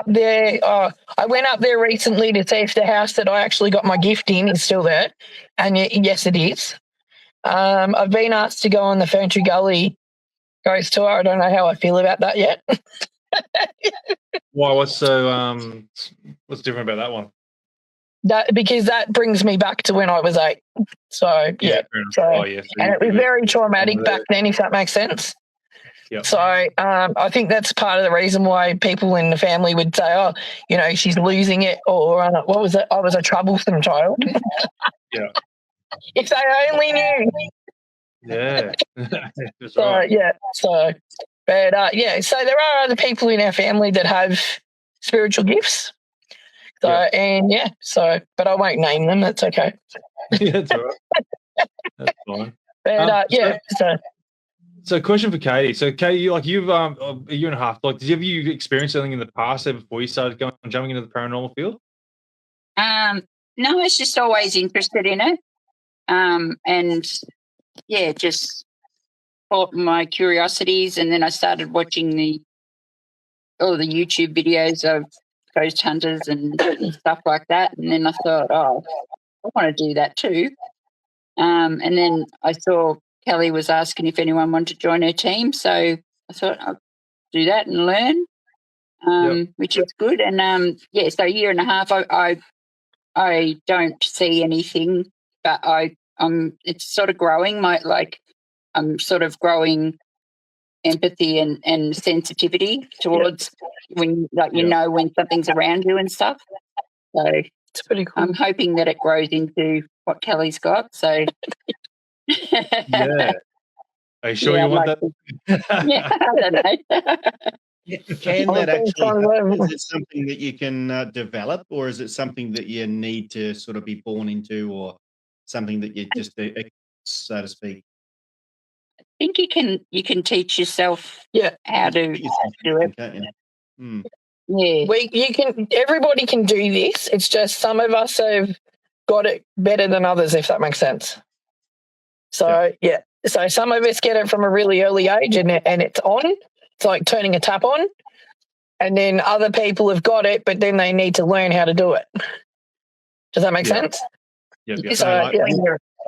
there. I went up there recently to see if the house that I actually got my gift in is still there, and yes, it is. I've been asked to go on the Ferntree Gully ghost tour. I don't know how I feel about that yet. Why? What's different about that one? Because that brings me back to when I was 8. So yeah. And it was very traumatic back then, if that makes sense. Yep. So I think that's part of the reason why people in the family would say, "Oh, she's losing it," or what was it? "I was a troublesome child." Yeah. If they only knew. Yeah. So there are other people in our family that have spiritual gifts. So but I won't name them. That's okay. Yeah, that's all right. That's fine. But So, question for Katie. So, Katie, you've a year and a half. Have you experienced something in the past before you started jumping into the paranormal field? No, I was just always interested in it. And yeah, just caught my curiosities, and then I started watching all the YouTube videos of ghost hunters and stuff like that. And then I thought, I want to do that too. And then I saw Kelly was asking if anyone wanted to join her team, so I thought I'll do that and learn, which is good. And so a year and a half, I don't see anything, but it's sort of growing. I'm sort of growing empathy and sensitivity towards when when something's around you and stuff. So it's pretty cool. I'm hoping that it grows into what Kelly's got. So yeah. Are you sure you want that? Yeah, I don't know. Can that actually? Is it something that you can develop, or is it something that you need to sort of be born into, or something that you just, so to speak? I think you can teach yourself how to do it. Yeah, everybody can do this. It's just some of us have got it better than others, if that makes sense. So So some of us get it from a really early age, and it's on. It's like turning a tap on. And then other people have got it, but then they need to learn how to do it. Does that make sense? Yep. So,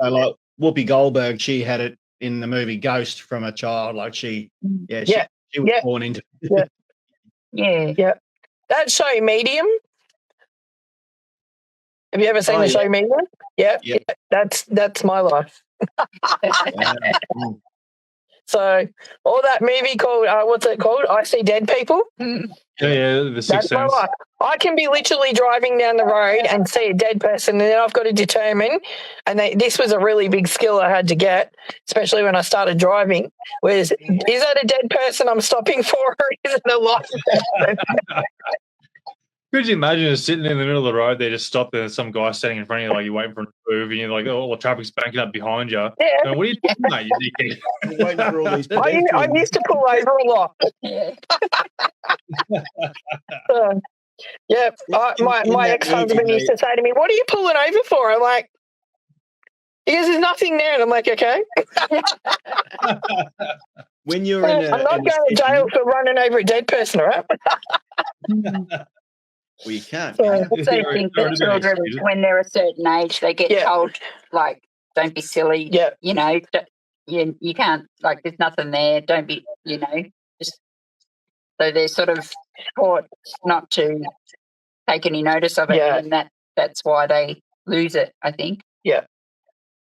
like Whoopi Goldberg, she had it in the movie Ghost from a child. Like she was born into it. Yeah. That show Medium. Have you ever seen the show Medium? Yeah. That's my life. So all that movie called what's it called? I See Dead People. Yeah, the Sixth Sense. I can be literally driving down the road and see a dead person, and then I've got to determine. And this was a really big skill I had to get, especially when I started driving. Was is that a dead person I'm stopping for, or is it a live person? Could you imagine just sitting in the middle of the road, they just stop there, and some guy standing in front of you, like you're waiting for him to move, and you're like, oh, the trapic's banking up behind you. Yeah. And what are you doing, mate? You waiting for all these I used to pull over a lot. My ex-husband used to say to me, what are you pulling over for? I'm like, because there's nothing there. And I'm like, okay. When you're in I'm not going to jail for running over a dead person, right? Well, you can't. I also think that children, when they're a certain age, they get told, like, don't be silly. Yeah. You know, you can't, like, there's nothing there. Don't be, you know, just so they're sort of taught not to take any notice of it. Yeah. And that's why they lose it, I think. Yeah.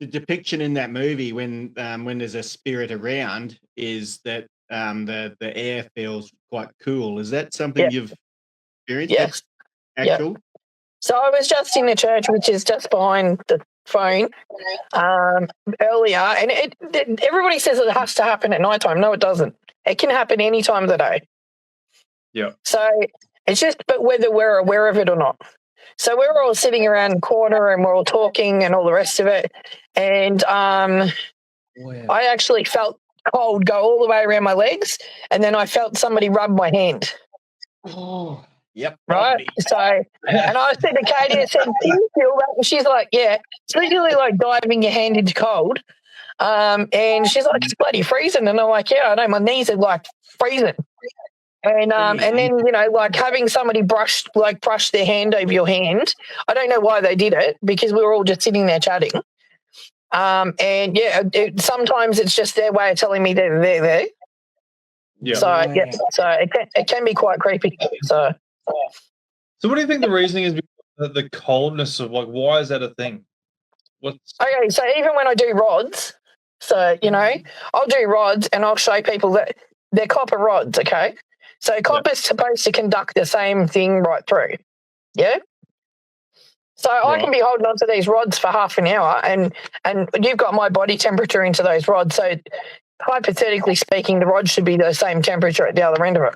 The depiction in that movie when there's a spirit around is that the air feels quite cool. Is that something you've experienced? Yes. Actual? So I was just in the church, which is just behind the phone, earlier, and everybody says it has to happen at night time. No, it doesn't. It can happen any time of the day. Yeah. So it's just but whether we're aware of it or not. So we're all sitting around the corner and we're all talking and all the rest of it. And I actually felt cold go all the way around my legs, and then I felt somebody rub my hand. Oh. Yep. Right. So, and I said to Katie, I said, "Do you feel that?" And she's like, "Yeah." It's literally like diving your hand into cold. And she's like, "It's bloody freezing." And I'm like, "Yeah, I know. My knees are like freezing." And then like having somebody brush their hand over your hand. I don't know why they did it, because we were all just sitting there chatting. And sometimes it's just their way of telling me they're there. Yeah. So it can be quite creepy. So what do you think the reasoning is? The coldness of, like, why is that a thing? Okay, so even when I do rods, so I'll do rods and I'll show people that they're copper rods. Okay, so copper's supposed to conduct the same thing right through. Yeah. So I can be holding onto these rods for half an hour, and you've got my body temperature into those rods. So hypothetically speaking, the rod should be the same temperature at the other end of it.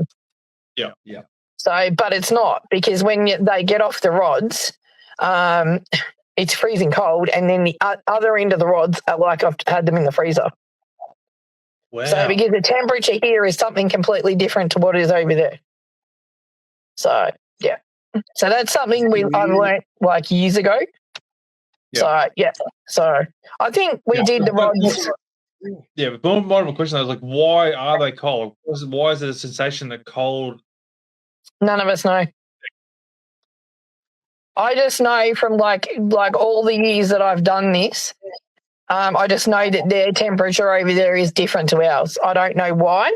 Yeah. Yeah. So, but it's not, because when they get off the rods, it's freezing cold, and then the other end of the rods are like I've had them in the freezer. Wow. So because the temperature here is something completely different to what is over there. So, yeah. So that's something I've learned like years ago. Yeah. So I think we did the rods. Yeah, but more of a question, I was like, why are they cold? Why is it a sensation that cold? None of us know. I just know from like all the years that I've done this, I just know that their temperature over there is different to ours. I don't know why.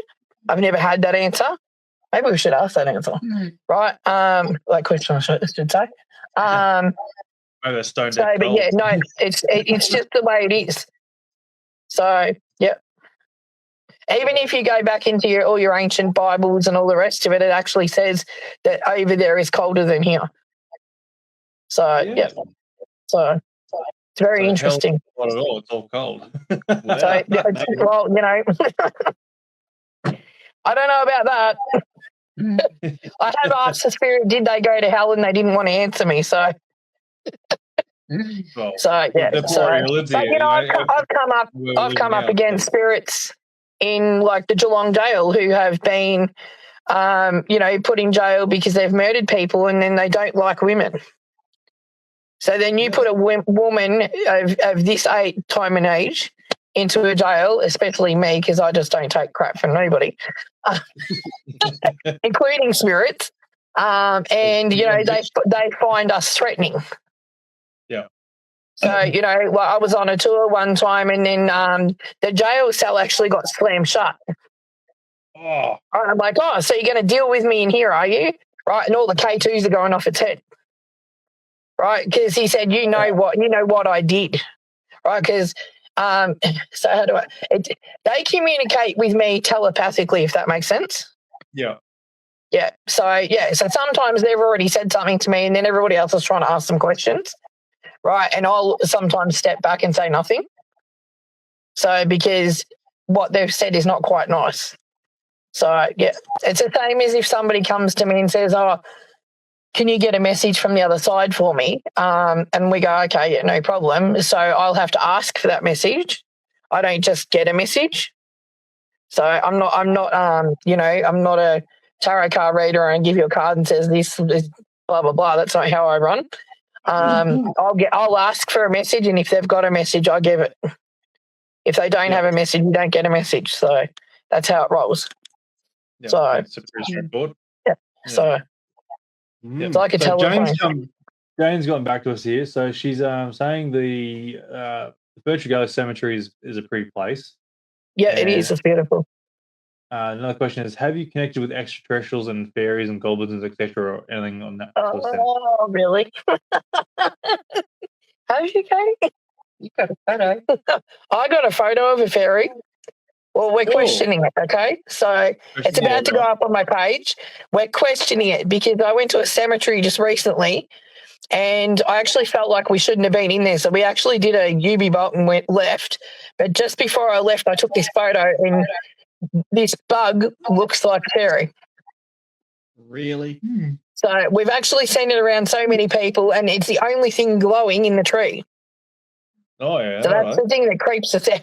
I've never had that answer. Maybe we should ask that answer, right? Like question I should say. Maybe they're stoned. But yeah, no, it's just the way it is. So yeah. Even if you go back into all your ancient Bibles and all the rest of it, it actually says that over there is colder than here. So yeah. So it's very interesting. Not at all. It's all cold. Wow. So, well, I don't know about that. I have asked the spirit, did they go to hell, and they didn't want to answer me. So, well, yeah. So, I've come up against spirits in like the Geelong jail who have been, put in jail because they've murdered people, and then they don't like women. So then you put a woman of this time and age into a jail, especially me, because I just don't take crap from nobody, including spirits. And they find us threatening. Yeah. So I was on a tour one time, and then the jail cell actually got slammed shut. Oh. I'm like, so you're going to deal with me in here, are you? Right, and all the K2s are going off its head. Right, because he said, you know what I did. Right, because so how do they communicate with me telepathically, if that makes sense. Yeah. Yeah. So sometimes they've already said something to me, and then everybody else is trying to ask some questions, right? And I'll sometimes step back and say nothing. So because what they've said is not quite nice. So yeah, it's the same as if somebody comes to me and says, "Oh, can you get a message from the other side for me?" And we go, "Okay, yeah, no problem." So I'll have to ask for that message. I don't just get a message. So I'm not a tarot card reader and give you a card and says this blah blah blah. That's not how I run. I'll ask for a message, and if they've got a message, I give it. If they don't have a message, you don't get a message. So that's how it rolls. Yeah, so it's pretty straightforward. Yeah. So it's like a telephone. Jane's gotten back to us here. So she's saying the Birchgale Cemetery is a pretty place. Yeah, it is. It's beautiful. Another question is: have you connected with extraterrestrials and fairies and goblins, etc., or anything on that? Oh, really? Have you, Katie? You got a photo. I got a photo of a fairy. Well, we're questioning it, okay? So it's about to go up on my page. We're questioning it because I went to a cemetery just recently, and I actually felt like we shouldn't have been in there. So we actually did a U-B bolt and went left. But just before I left, I took this photo, and this bug looks like a fairy. Really? So we've actually seen it around so many people, and it's the only thing glowing in the tree. Oh, yeah. So that's the thing that creeps us out.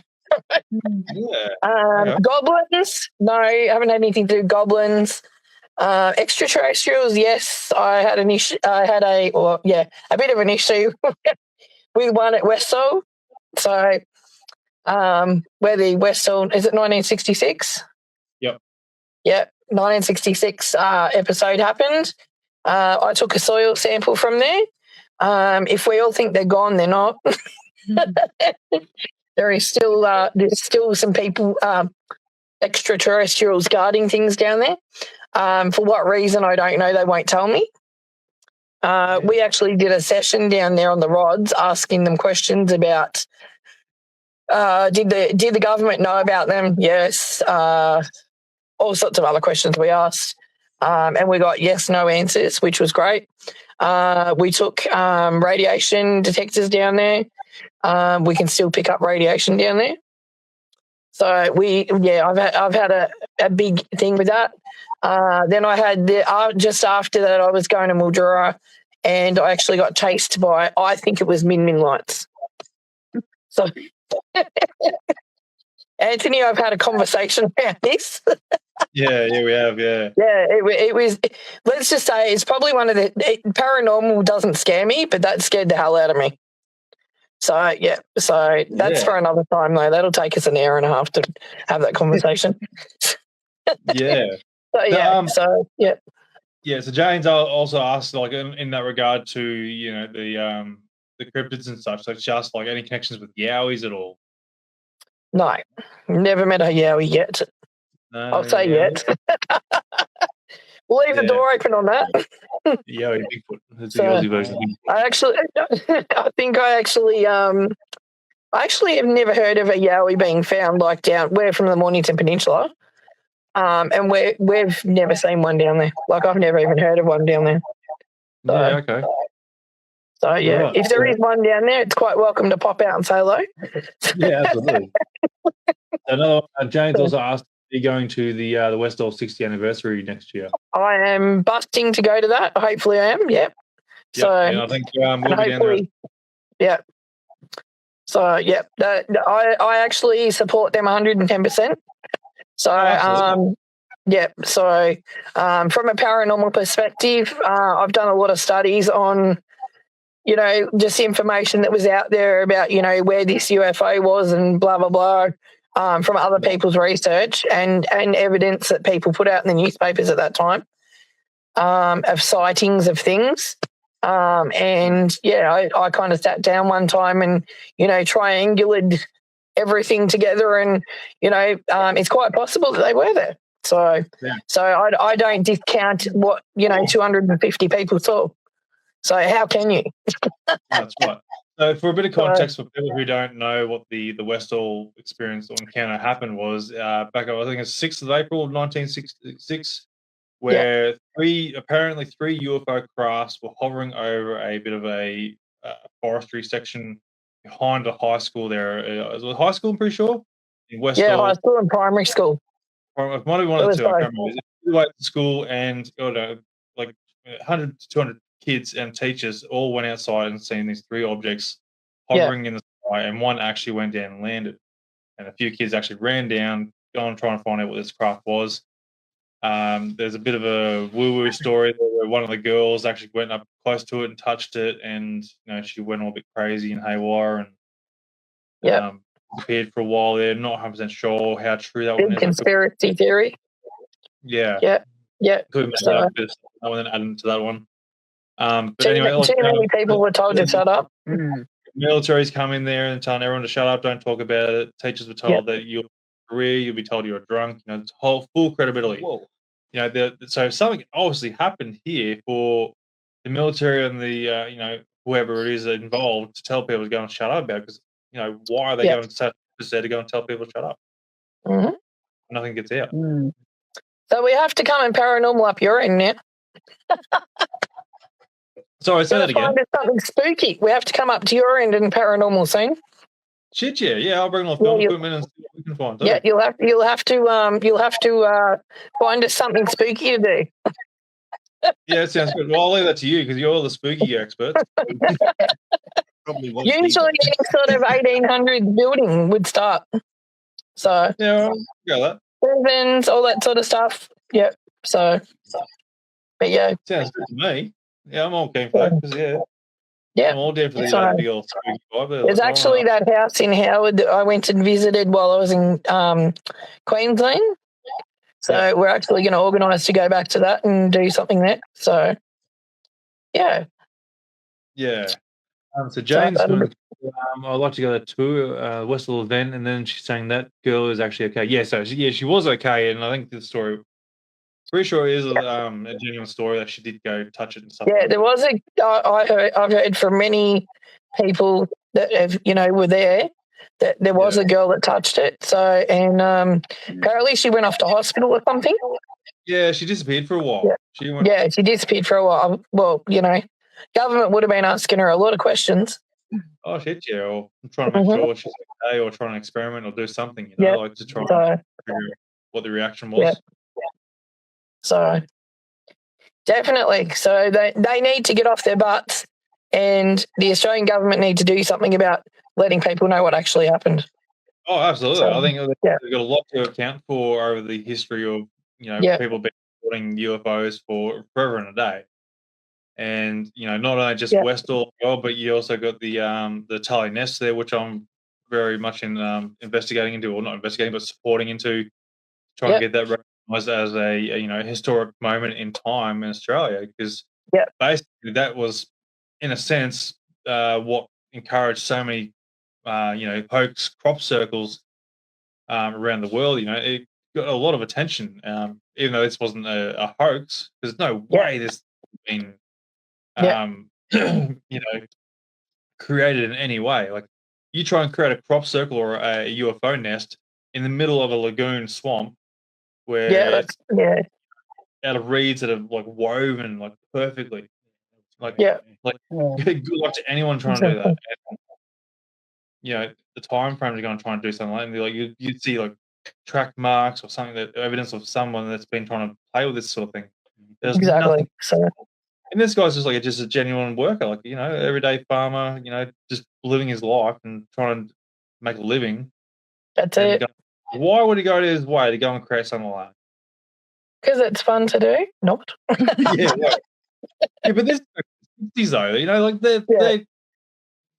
Goblins? No, I haven't had anything to do with goblins. Extraterrestrials, yes. I had an issue. A bit of an issue with one at Westall. So, where the Westall, is it 1966? Yep. Yep, 1966 episode happened. I took a soil sample from there. If we all think they're gone, they're not. There's still some people, extraterrestrials guarding things down there. For what reason, I don't know. They won't tell me. We actually did a session down there on the rods asking them questions about did the government know about them? Yes. All sorts of other questions we asked. And we got yes, no answers, which was great. We took radiation detectors down there. We can still pick up radiation down there. So I've had a big thing with that. Then I had just after that I was going to Mildura, and I actually got chased by, I think it was Min lights. So Anthony, I've had a conversation about this. Yeah, we have, yeah. Yeah, it was, let's just say it's probably one of the, paranormal doesn't scare me, but that scared the hell out of me. So, that's for another time, though. That'll take us an hour and a half to have that conversation. Yeah. So Jane's also asked, like, in that regard to, the cryptids and such, like, just, like, any connections with Yowies at all? No, never met a Yowie yet. No, I'll say yet. We'll leave the door open on that. Yowie Bigfoot. That's the Aussie version. I actually have never heard of a Yowie being found like down. We're from the Mornington Peninsula, and we've never seen one down there. Like, I've never even heard of one down there. So, okay. So Right. if there is one down there, it's quite welcome to pop out and say hello. Yeah, absolutely. Another one, Jane's also asked, are you going to the Westall 60th anniversary next year? I am busting to go to that. Hopefully I am, yeah. So I think we'll be down there. Yeah. So, I actually support them 110%. So, So, from a paranormal perspective, I've done a lot of studies on, you know, just information that was out there about, you know, where this UFO was and blah, blah, blah, from other people's research and evidence that people put out in the newspapers at that time of sightings of things. And, yeah, I kind of sat down one time and, you know, triangulated everything together and, you know, it's quite possible that they were there. So, I don't discount what, you know, 250 people saw. So how can you? That's right. So for a bit of context for people who don't know what the Westall experience or encounter happened was back on, I think it's 6th of April of 1966, where three UFO crafts were hovering over a bit of a forestry section behind a high school there. Is it high school, I'm pretty sure? In Westall. Yeah, high school and primary school. It might be one of the two. I can't remember. It was to school and like 100 to 200 kids and teachers all went outside and seen these three objects hovering in the sky, and one actually went down and landed. And a few kids actually ran down, going trying to find out what this craft was. There's a bit of a woo-woo story where one of the girls actually went up close to it and touched it, and you know she went all a bit crazy and haywire and disappeared for a while. They're not 100% sure how true that one is. Conspiracy theory. Yeah. Could So, I want to add into that one. But too anyway, many people were told to shut up. Military's come in there and telling everyone to shut up, don't talk about it. Teachers were told that you'll career, you'll be told you're a drunk. You know, it's full credibility. Whoa. You know, so something obviously happened here for the military and the you know, whoever it is involved to tell people to go and shut up about, because you know, why are they going to go and tell people to shut up? Mm-hmm. Nothing gets out. So we have to come and paranormal up your end now. Sorry, say that again. Find us something spooky. We have to come up to your end and paranormal scene. Shit, yeah, I'll bring all the film equipment and see what we can find. Yeah, you'll have to find us something spooky to do. Yeah, it sounds good. Well, I'll leave that to you because you're the spooky experts. Usually any sort of 1800s building would start. So yeah, got that. Sevens, all that sort of stuff. Yep. So, but yeah, sounds good to me. Yeah, I'm all keen for that because yeah, I'm all down for the big old spooky vibe. There's actually that house in Howard that I went and visited while I was in Queensland. So we're actually going to organise to go back to that and do something there. So, yeah. Yeah. So Jane's going, I'd like to go to a Westall event, and then she's saying that girl is actually okay. Yeah, so she was okay, and I think the story, pretty sure it is a genuine story that she did go touch it and stuff. Yeah, there was I've heard from many people that have, you know, were there, that there was a girl that touched it. So, and apparently she went off to hospital or something. Yeah, she disappeared for a while. Yeah, she disappeared for a while. Well, you know, government would have been asking her a lot of questions. Oh, shit, yeah. Or I'm trying to make sure she's okay, or trying to experiment or do something, you know, like to try and figure out what the reaction was. Yeah. So, definitely. So, they need to get off their butts, and the Australian government need to do something about letting people know what actually happened. Oh, absolutely. So, I think they've got a lot to account for over the history of, you know, people being reporting UFOs for forever and a day. And, you know, not only just Westall, but you also got the Tully Nest there, which I'm very much investigating into, or not investigating, but supporting into, trying to get that recognised as a you know, historic moment in time in Australia, because basically that was, in a sense, what encouraged so many you know, hoax crop circles around the world. You know, it got a lot of attention, even though this wasn't a hoax. There's no way this has been you know, created in any way. Like, you try and create a crop circle or a UFO nest in the middle of a lagoon swamp where out of reeds that are like woven like perfectly. Like good luck to anyone trying to do that. And, you know, the time frame to go and try and do something like that, like you'd see like track marks or something, that evidence of someone that's been trying to play with this sort of thing. There's nothing. And this guy's just a genuine worker, like, you know, everyday farmer, you know, just living his life and trying to make a living. That's it. Why would he go to his way to go and create something like that? Because it's fun to do, not. Yeah, but this 60s though, you know, like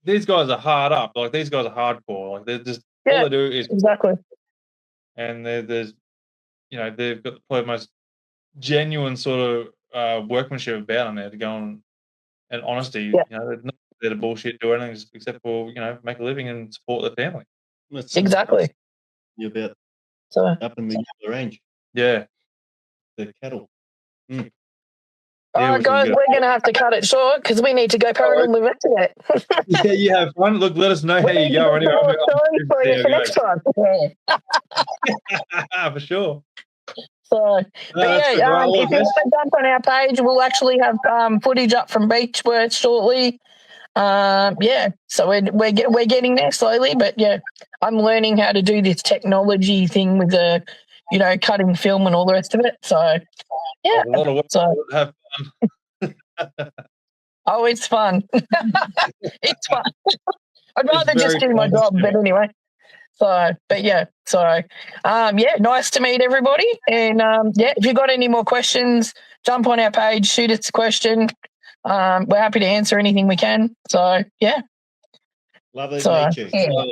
these guys are hard up. Like these guys are hardcore. Like they're just all they do is exactly. and there's you know they've got probably the most genuine sort of workmanship about them there to go on and honesty. Yeah. You know, they're not there to bullshit, do anything except for you know make a living and support their family. That's Exactly. You're about So, up in the range, Yeah. the cattle. all Yeah, right, which is guys, good. we're going to have to cut it short because we need to go paranormal investigate. Yeah, you have fun. Look, let us know how We need you to go. get Anyway, some more stories for you for next time. for sure. So, but that's good. yeah, All if the you best. want to jump on our page, we'll actually have footage up from Beechworth shortly. Yeah, so we're getting there slowly, but yeah, I'm learning how to do this technology thing with the, you know, cutting film and all the rest of it. So yeah, A lot of work. so Have fun. oh, it's fun. It's fun. I'd rather just very do my fun job, stuff. but anyway. So, but yeah, so yeah, nice to meet everybody. And yeah, if you've got any more questions, jump on our page, shoot us a question. We're happy to answer anything we can. So yeah. Lovely So, to meet you. Yeah.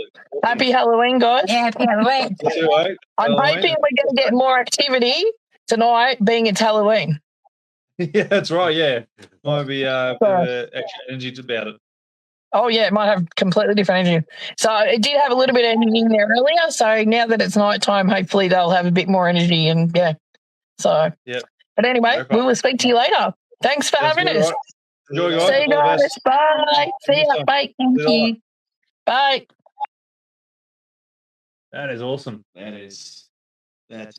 Happy Halloween, guys. Yeah, happy Halloween. You too, eh? I'm Halloween. hoping we're going to get more activity tonight, being it's Halloween. Yeah, that's right. Yeah, might be a bit of extra energy about it. Oh yeah, it might have completely different energy. So it did have a little bit of energy in there earlier. So now that it's nighttime, hopefully they'll have a bit more energy. And yeah, so yeah. But anyway, we will speak to you later. Thanks for having us. Right. Enjoy, guys. See you guys. Bye. See ya. Bye. Thank you. Bye. That is awesome. That's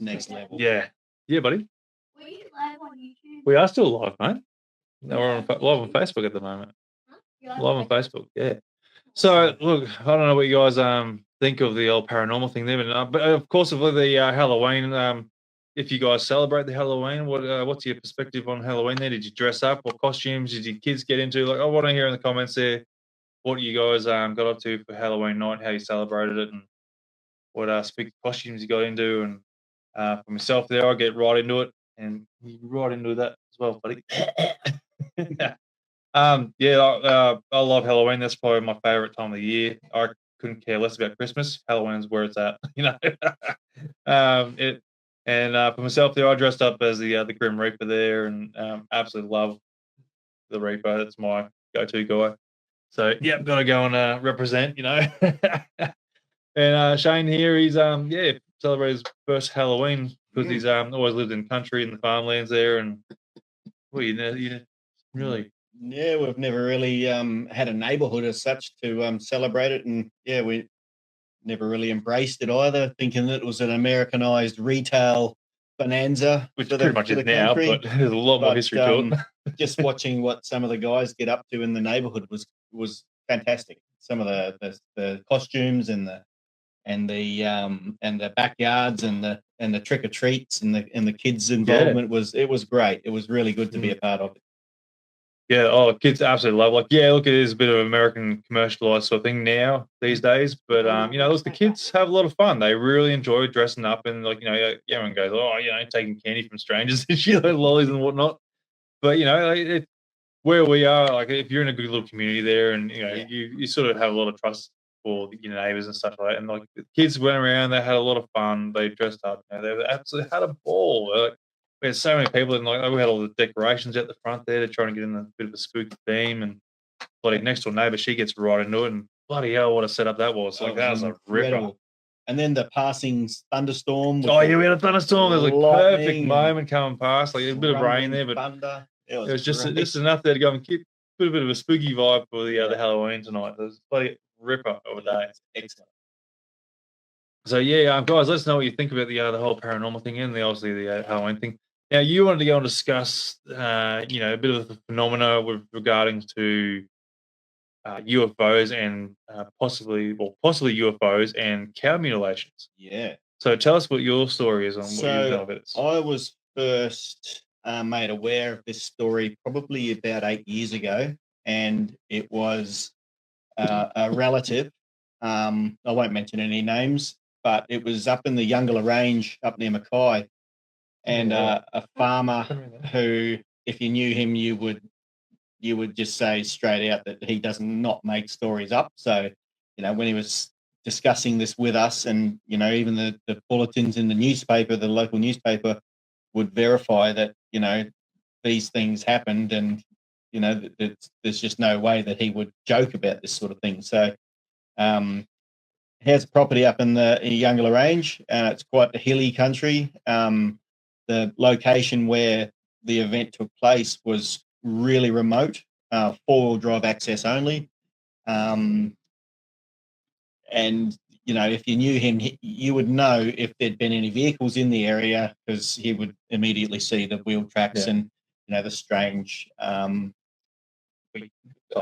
next level. Yeah. Yeah, buddy. Were you live on YouTube? We are still live, mate. No, we're on live on Facebook at the moment. Live on Facebook, yeah. So, look, I don't know what you guys think of the old paranormal thing there, but of course, of the Halloween. If you guys celebrate the Halloween, what's your perspective on Halloween? There, did you dress up? What costumes did your kids get into? Like, I want to hear in the comments there what you guys got up to for Halloween night, how you celebrated it, and what spooky costumes you got into. And for myself, there, I get right into it, and you right into that as well, buddy. Yeah, I love Halloween. That's probably my favorite time of the year. I couldn't care less about Christmas. Halloween's where it's at, you know. For myself, there, I dressed up as the Grim Reaper there, and absolutely love the Reaper. That's my go-to guy. So yeah, got to go and represent, you know. And Shane here, he's celebrated his first Halloween because he's always lived in country in the farmlands there, and well, you really. Yeah, we've never really had a neighbourhood as such to celebrate it, and yeah, we never really embraced it either, thinking that it was an Americanized retail bonanza, which pretty much is now, but there's a lot more history to it. Just watching what some of the guys get up to in the neighbourhood was fantastic. Some of the costumes and the backyards and the trick or treats and the kids' involvement was great. It was really good to be a part of it. Yeah, kids absolutely love it. Like, yeah, look, it is a bit of an American commercialized sort of thing now these days. But look, the kids have a lot of fun. They really enjoy dressing up, and like, everyone goes, taking candy from strangers and shit, like lollies and whatnot. But where we are, like, if you're in a good little community there, and you sort of have a lot of trust for your neighbors and stuff like that. And like, the kids went around, they had a lot of fun. They dressed up, they absolutely had a ball. Like, we had so many people, and like we had all the decorations at the front there to try and get in a bit of a spooky theme. And bloody next door neighbour, she gets right into it, and bloody hell, what a setup that was! Like, that was a ripper. And then the passing thunderstorm. Oh yeah, we had a thunderstorm. There was a perfect moment coming past, like a bit of rain there, but thunder. It was just enough there to go and put a bit of a spooky vibe for the Halloween tonight. It was bloody ripper of a day. Excellent. So yeah, guys, let us know what you think about the whole paranormal thing and obviously the Halloween thing. Now, you wanted to go and discuss, a bit of the phenomena regarding to UFOs and possibly UFOs and cow mutilations. Yeah. So tell us what your story is on what you know about it. I was first made aware of this story probably about 8 years ago, and it was a relative. I won't mention any names, but it was up in the Yungala Range up near Mackay. And a farmer who, if you knew him, you would you would just say straight out that he does not make stories up. So, when he was discussing this with us, and even the bulletins in the newspaper, the local newspaper, would verify that these things happened, and there's just no way that he would joke about this sort of thing. So he has a property up in the Yungala Range. It's quite a hilly country. The location where the event took place was really remote, four-wheel drive access only. And if you knew him, you would know if there'd been any vehicles in the area, because he would immediately see the wheel tracks and the strange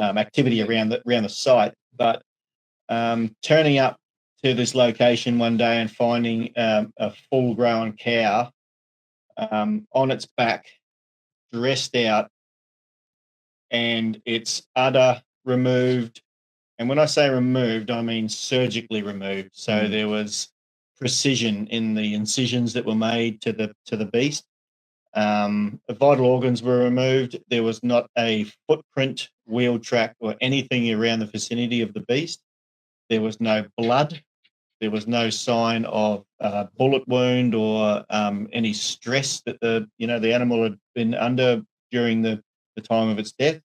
activity around the site. But turning up to this location one day and finding a full-grown cow on its back, dressed out, and its udder removed. And when I say removed, I mean surgically removed. So there was precision in the incisions that were made to the beast. The vital organs were removed. There was not a footprint, wheel track, or anything around the vicinity of the beast. There was no blood. There was no sign of bullet wound or any stress that the animal had been under during the time of its death.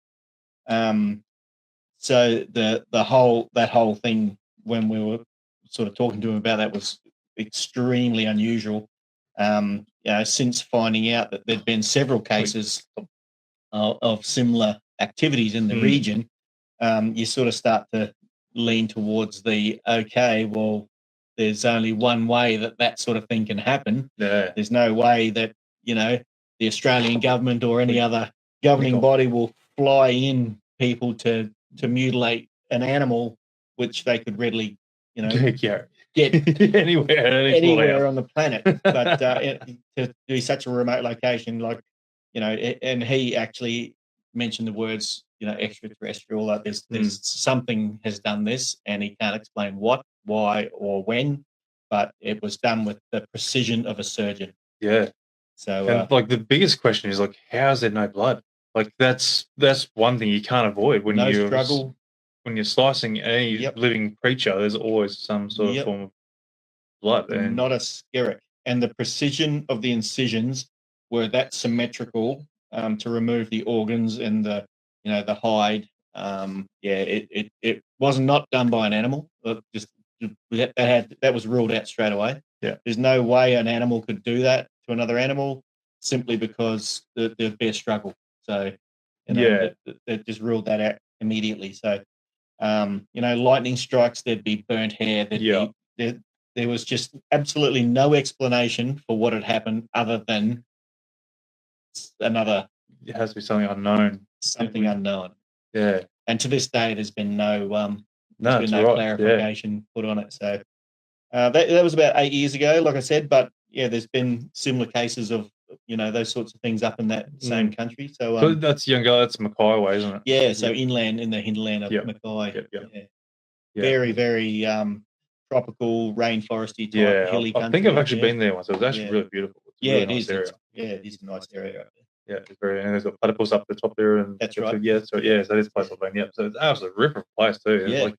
So that whole thing, when we were sort of talking to him about that, was extremely unusual. Since finding out that there'd been several cases of similar activities in the region, you sort of start to lean towards well, there's only one way that sort of thing can happen. Yeah. There's no way that the Australian government or any other governing body will fly in people to mutilate an animal, which they could readily get anywhere on the planet. But to be such a remote location, and he actually mentioned the words extraterrestrial, like there's something has done this, and he can't explain what, why, or when, but it was done with the precision of a surgeon. So and the biggest question is how is there no blood? That's one thing you can't avoid when you're slicing any living creature. There's always some sort of form of blood. And not a skerrick. And the precision of the incisions were that symmetrical to remove the organs and the hide. It was not done by an animal. That was ruled out straight away. There's no way an animal could do that to another animal, simply because there'd be a struggle. So they just ruled that out immediately. So lightning strikes, there'd be burnt hair, there was just absolutely no explanation for what had happened, other than it has to be something unknown. Something unknown. Yeah. And to this day, there's been no clarification put on it. So that was about 8 years ago, like I said. But there's been similar cases of those sorts of things up in that same country. So that's Yungala, that's Mackay way, isn't it? Yeah. So inland, in the hinterland of Mackay. Very, very tropical, rainforesty type, hilly country. I think I've actually been there once. It was actually really beautiful. It's a really nice area. It is a nice area up there. Yeah, it's very, and there's got platypus up the top there, and that's right. So that is the place I've been. So it's absolutely a ripper place too.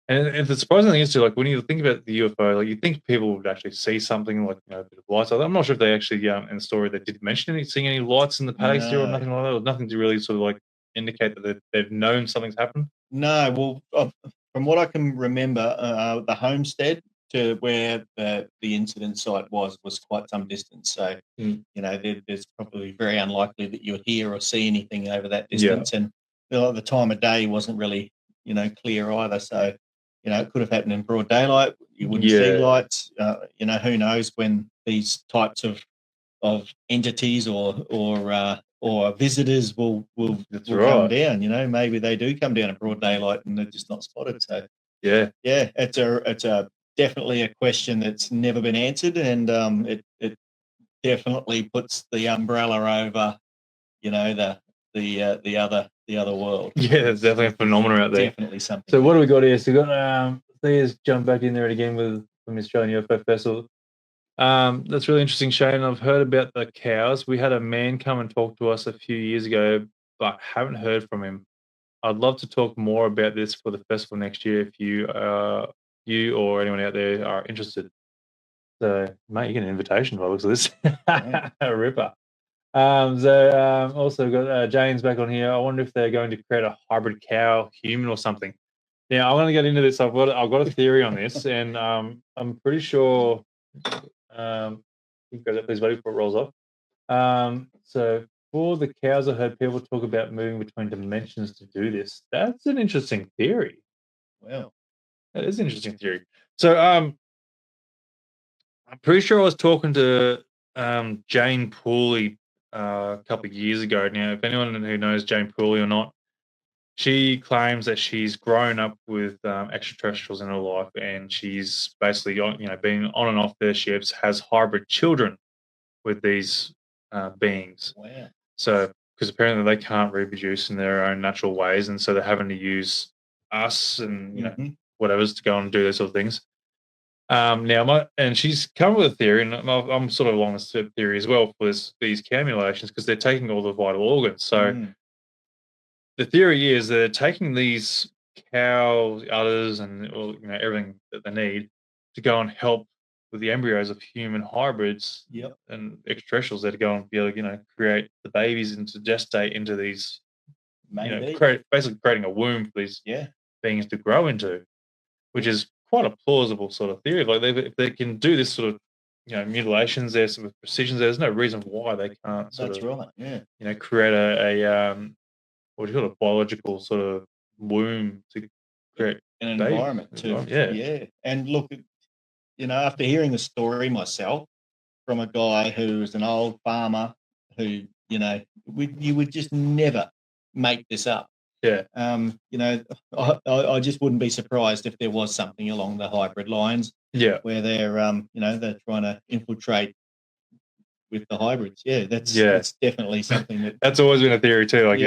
And the surprising thing is too, when you think about the UFO, you think people would actually see something a bit of lights. I'm not sure if they actually in the story they did mention seeing any lights in the paddocks there or nothing like that. Or nothing to really sort of indicate that they've known something's happened. No, well, from what I can remember, the homestead to where the incident site was quite some distance. So there's probably very unlikely that you would hear or see anything over that distance. And the time of day wasn't really clear either. So it could have happened in broad daylight. You wouldn't see lights. Who knows when these types of entities or visitors will come down. Maybe they do come down in broad daylight and they're just not spotted. So it's a definitely a question that's never been answered, and it definitely puts the umbrella over the other world. Yeah, there's definitely a phenomenon out there. Definitely something. So what do we got here? So we got Thea's jump back in there again from the Australian UFO Festival. That's really interesting, Shane. I've heard about the cows. We had a man come and talk to us a few years ago but haven't heard from him. I'd love to talk more about this for the festival next year if you or anyone out there are interested. So, mate, you get an invitation by the looks of this. A ripper. Also got Jane's back on here. I wonder if they're going to create a hybrid cow human or something. Now, I want to get into this. I've got a theory on this, and I'm pretty sure. You can go there, please, buddy, before it rolls off. So for the cows, I heard people talk about moving between dimensions to do this. That's an interesting theory. Well, That is an interesting theory. So I'm pretty sure I was talking to Jane Pooley a couple of years ago. Now, if anyone who knows Jane Pooley or not, she claims that she's grown up with extraterrestrials in her life, and she's basically, been on and off their ships, has hybrid children with these beings. wow. So, because apparently they can't reproduce in their own natural ways, and so they're having to use us and whatever's to go and do those sort of things. And she's come up with a theory, and I'm sort of along this theory as well for these cow mutilations, because they're taking all the vital organs. So the theory is they're taking these cow udders and everything that they need to go and help with the embryos of human hybrids and extraterrestrials that are going to be able to, create the babies and to gestate into these, basically creating a womb for these beings to grow into, which is quite a plausible sort of theory. Like if they can do this sort of, mutilations there, sort of precisions, there's no reason why they can't create a what do you call it, a biological sort of womb to create an babies. environment too. And look, after hearing the story myself from a guy who's an old farmer who, you would just never make this up. Yeah. I just wouldn't be surprised if there was something along the hybrid lines. Yeah. Where they're, they're trying to infiltrate with the hybrids. That's definitely something that's always been a theory too. Like,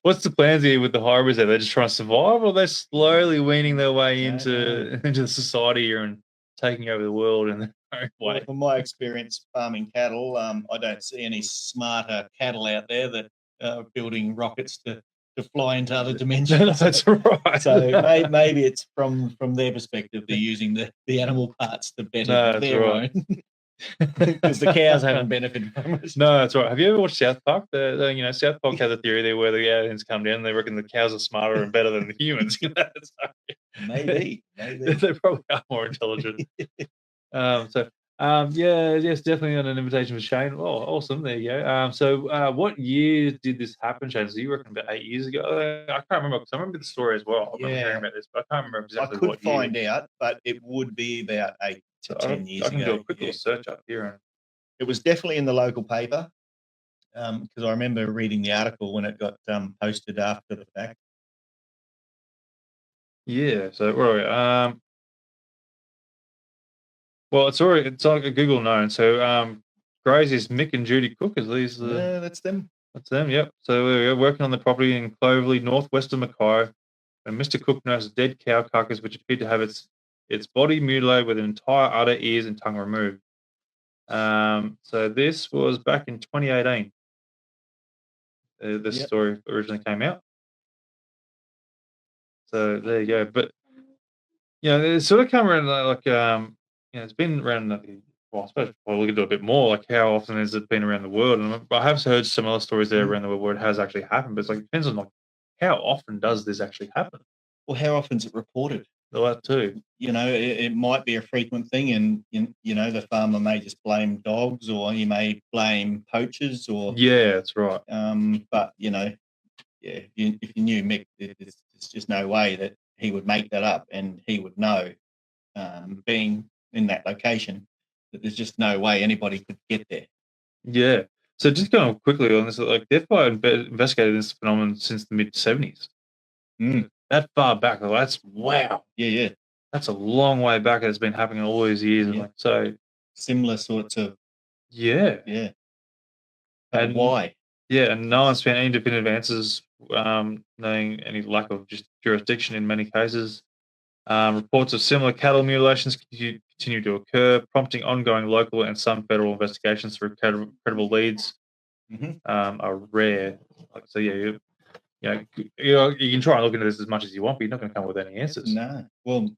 what's the plans here with the hybrids? Are they just trying to survive, or they're slowly weaning their way into the society here and taking over the world in their own way? Well, from my experience farming cattle, I don't see any smarter cattle out there that are building rockets to fly into other dimensions. That's right. So maybe it's from their perspective, they're using the animal parts to better their own. Because the cows haven't benefited from it. No, that's right. Have you ever watched South Park? South Park has a theory there where the aliens come down and they reckon the cows are smarter and better than the humans. Maybe. They probably are more intelligent. Yes, definitely on an invitation for Shane. Oh, awesome. There you go. So what year did this happen, Shane? So you reckon about 8 years ago? I can't remember, because I remember the story as well. I remember hearing about this, but I can't remember exactly what year. I could find out, but it would be about 8 to 10 years ago. I can do a quick little search up here. It was definitely in the local paper, because I remember reading the article when it got posted after the fact. Yeah, so where are we? Well, it's like a Google known. So Grazier's Mick and Judy Cook, is these that's them. That's them, yep. So we're working on the property in Clovelly, northwest of Mackay, and Mr. Cook noticed a dead cow carcass which appeared to have its body mutilated with an entire udder, ears, and tongue removed. So this was back in 2018. This story originally came out. So there you go. But it's sort of come around it's been around. Well, I suppose we'll look into a bit more. Like, how often has it been around the world? And I have heard some other stories there around the world where it has actually happened. But it's like, it depends on how often does this actually happen? Well, how often is it reported? Well, that too. It might be a frequent thing, and the farmer may just blame dogs, or he may blame poachers, or that's right. But if you knew Mick, there's just no way that he would make that up, and he would know, being in that location, that there's just no way anybody could get there. Yeah. So just going quickly on this, like, they've investigated this phenomenon since the mid-70s. That far back, that's wow. Yeah. That's a long way back. It's been happening all these years. Yeah. Like, so similar sorts of. Yeah. And why? Yeah, and no one's found any definitive answers, knowing any lack of just jurisdiction in many cases. Reports of similar cattle mutilations continue to occur, prompting ongoing local and some federal investigations through credible leads. are rare. Like, so yeah, you can try and look into this as much as you want, but you're not going to come with any answers. No. Well,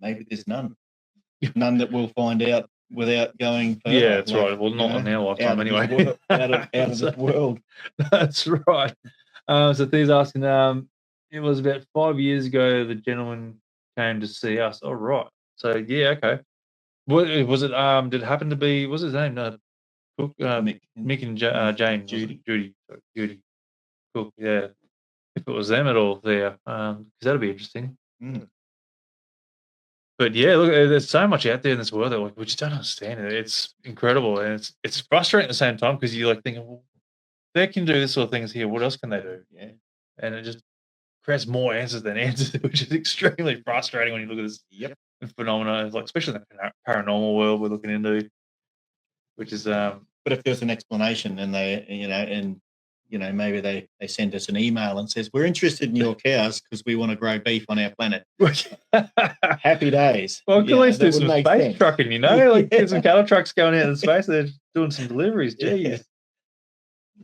maybe there's none. None that we'll find out without going further. Yeah, that's right. Well, not in our lifetime anyway. Out of this world. That's right. So Thea's asking, it was about 5 years ago the gentleman came to see us. Oh, right. So, yeah, okay. What was it? Did it happen to be, what's his name? Cook, Mick and James. Judy. Judy. Cook, yeah. If it was them at all there, because that'd be interesting. But yeah, look, there's so much out there in this world that we just don't understand it. It's incredible, and it's frustrating at the same time because you're like thinking, well, they can do this sort of things here. What else can they do? Yeah, and it just creates more answers than answers, which is extremely frustrating when you look at this phenomena, like especially in the paranormal world we're looking into, which is But if there's an explanation, and maybe they send us an email and says, we're interested in your cows because we want to grow beef on our planet. Happy days. Well, at least do some space trucking, like get some cattle trucks going out in space. They're doing some deliveries. Jeez.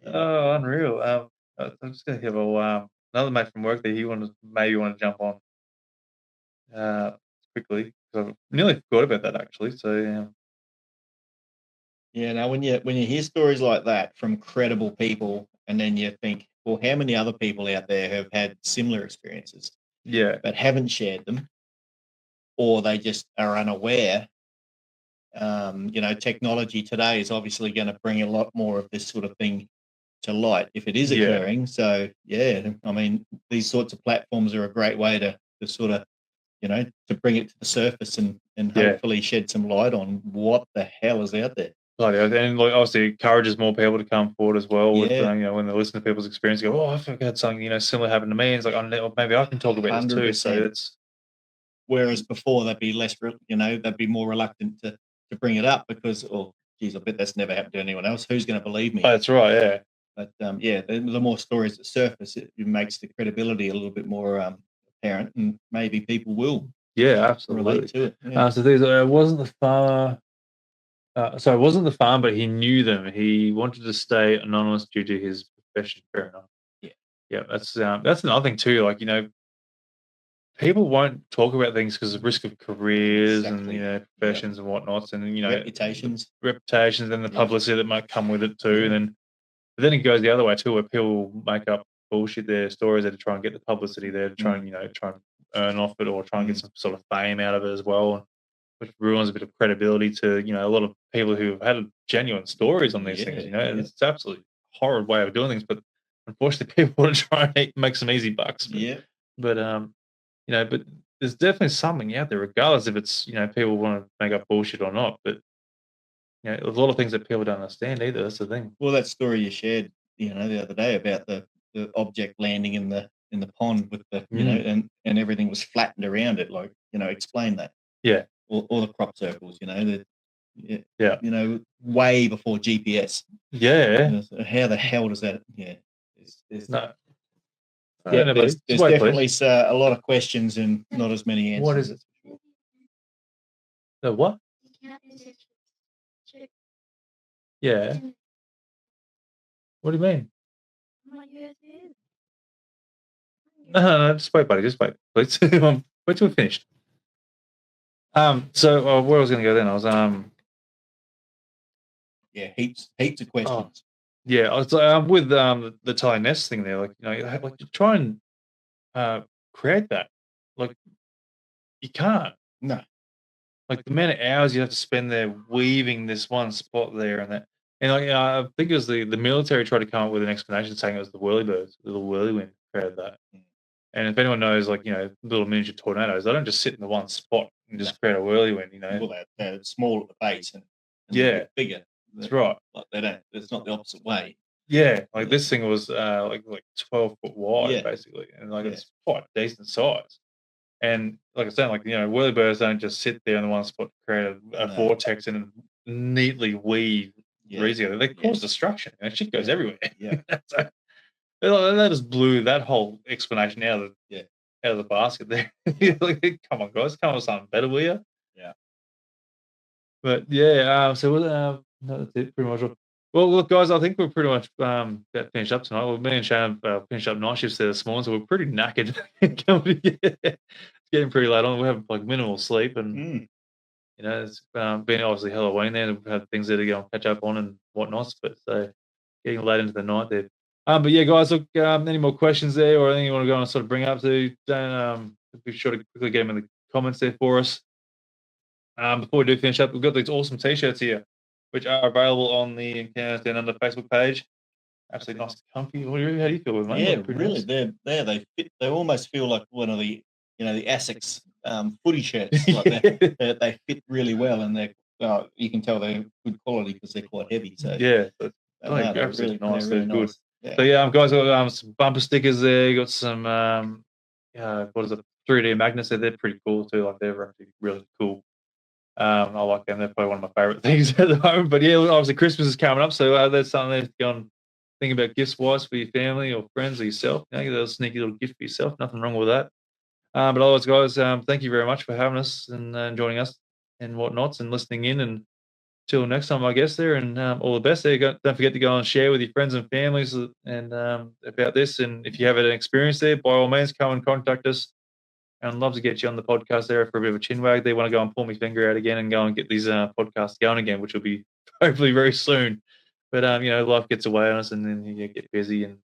Oh, unreal. I'm just going to have another mate from work that he maybe want to jump on quickly. I've nearly forgot about that actually. So yeah. Now, when you hear stories like that from credible people, and then you think, well, how many other people out there have had similar experiences? Yeah, but haven't shared them, or they just are unaware. Technology today is obviously going to bring a lot more of this sort of thing to light if it is occurring. So yeah, I mean, these sorts of platforms are a great way to sort of, to bring it to the surface and hopefully shed some light on what the hell is out there. And obviously encourages more people to come forward as well. With when they listen to people's experience, go, oh, I've had something similar happen to me. And it's like, maybe I can talk about 100%. This too. So it's whereas before they'd be less, they'd be more reluctant to bring it up because, oh, geez, I bet that's never happened to anyone else. Who's going to believe me? Oh, that's right, yeah. But the more stories that surface, it makes the credibility a little bit more apparent, and maybe people will. Yeah, absolutely. Relate to it. Yeah. So it wasn't the farmer. So it wasn't the farm, but he knew them. He wanted to stay anonymous due to his profession. Fair enough. Yeah. That's another thing too. Like people won't talk about things because of risk of careers and professions and whatnots, and reputations, and the publicity that might come with it too. And then it goes the other way too, where people make up bullshit their stories there to try and get the publicity there to try and try and earn off it or try and get some sort of fame out of it as well. Which ruins a bit of credibility to a lot of people who have had genuine stories on these things. It's absolutely horrid way of doing things, but unfortunately, people want to try and make some easy bucks. But but there's definitely something out there, regardless if it's people want to make up bullshit or not. But there's a lot of things that people don't understand either. That's the thing. Well, that story you shared, the other day about the object landing in the pond with the and everything was flattened around it. Like explain that. Yeah. Or the crop circles, way before GPS. Yeah. How the hell does that? Yeah. No. There's definitely a lot of questions and not as many answers. What is it? The what? Yeah. What do you mean? No, just wait, buddy. Just wait, please. Wait till we're finished. So where I was going to go then, I was heaps of questions. I was with the Thai nest thing there, like to try and create that, like you can't. No. Like the amount of hours you have to spend there weaving this one spot there and that, and I think it was the military tried to come up with an explanation saying it was the whirlybirds, the little whirlwind created that. And if anyone knows, little miniature tornadoes, they don't just sit in the one spot and just create a whirlwind, Well, they're small at the base and bigger. That's right. Like they don't. It's not the opposite way. Yeah, this thing was like 12 foot wide, basically, and it's quite a decent size. And like I said, whirlybirds don't just sit there in the one spot to create a vortex and neatly weave breeze together. They cause destruction, and shit goes everywhere. Yeah. So, that just blew that whole explanation out of the basket there. Come on, guys, come up with something better, will you? Yeah. But so that's it pretty much. Well, look, guys, I think we're pretty much about finished up tonight. Well, me and Shane finished up night shifts there this morning, so we're pretty knackered. It's getting pretty late on. We have like minimal sleep, and it's been obviously Halloween there. We've had things there to go and catch up on and whatnot. But so getting late into the night there. But yeah, guys, look, any more questions there or anything you want to go and sort of bring up to, don't be sure to quickly get them in the comments there for us. Before we do finish up, we've got these awesome t-shirts here, which are available on the Encounters Down Under Facebook page. Absolutely nice and comfy. How do you feel with them, mate? Yeah, really. Nice. They fit. They almost feel like one of the the ASICS footy shirts. Like that. They fit really well, and they're you can tell they're good quality because they're quite heavy. So yeah, they're absolutely nice. They're really good. nice. Yeah. So yeah, guys, got some bumper stickers there. Got some what is it? 3D magnets there. They're pretty cool too. Like they're actually really cool. I like them. They're probably one of my favorite things at the moment. But yeah, obviously Christmas is coming up, so that's something there to go and think about gifts wise for your family or friends or yourself. Get a little sneaky little gift for yourself. Nothing wrong with that. But otherwise, guys, thank you very much for having us and joining us and whatnots and listening in. And till next time, I guess there. And all the best there. Don't forget to go and share with your friends and families and about this. And if you have an experience there, by all means, come and contact us. And I'd love to get you on the podcast there for a bit of a chin wag. They want to go and pull my finger out again and go and get these podcasts going again, which will be hopefully very soon. But life gets away on us, and then you get busy, and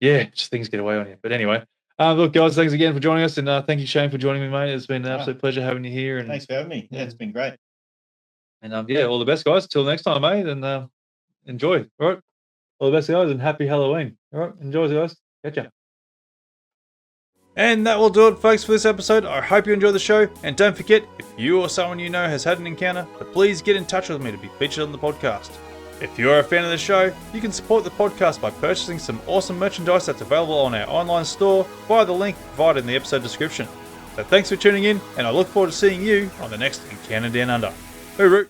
just things get away on you. But anyway, look, guys, thanks again for joining us, and thank you, Shane, for joining me, mate. It's been an absolute pleasure having you here. And thanks for having me. Yeah, it's been great. And all the best, guys. Till next time, mate, and enjoy. All right, all the best, guys, and happy Halloween. All right, enjoy, guys. Catch ya. And that will do it, folks, for this episode. I hope you enjoyed the show. And don't forget, if you or someone you know has had an encounter, to please get in touch with me to be featured on the podcast. If you're a fan of the show, you can support the podcast by purchasing some awesome merchandise that's available on our online store via the link provided in the episode description. So thanks for tuning in, and I look forward to seeing you on the next Encounter Down Under. Hooroo!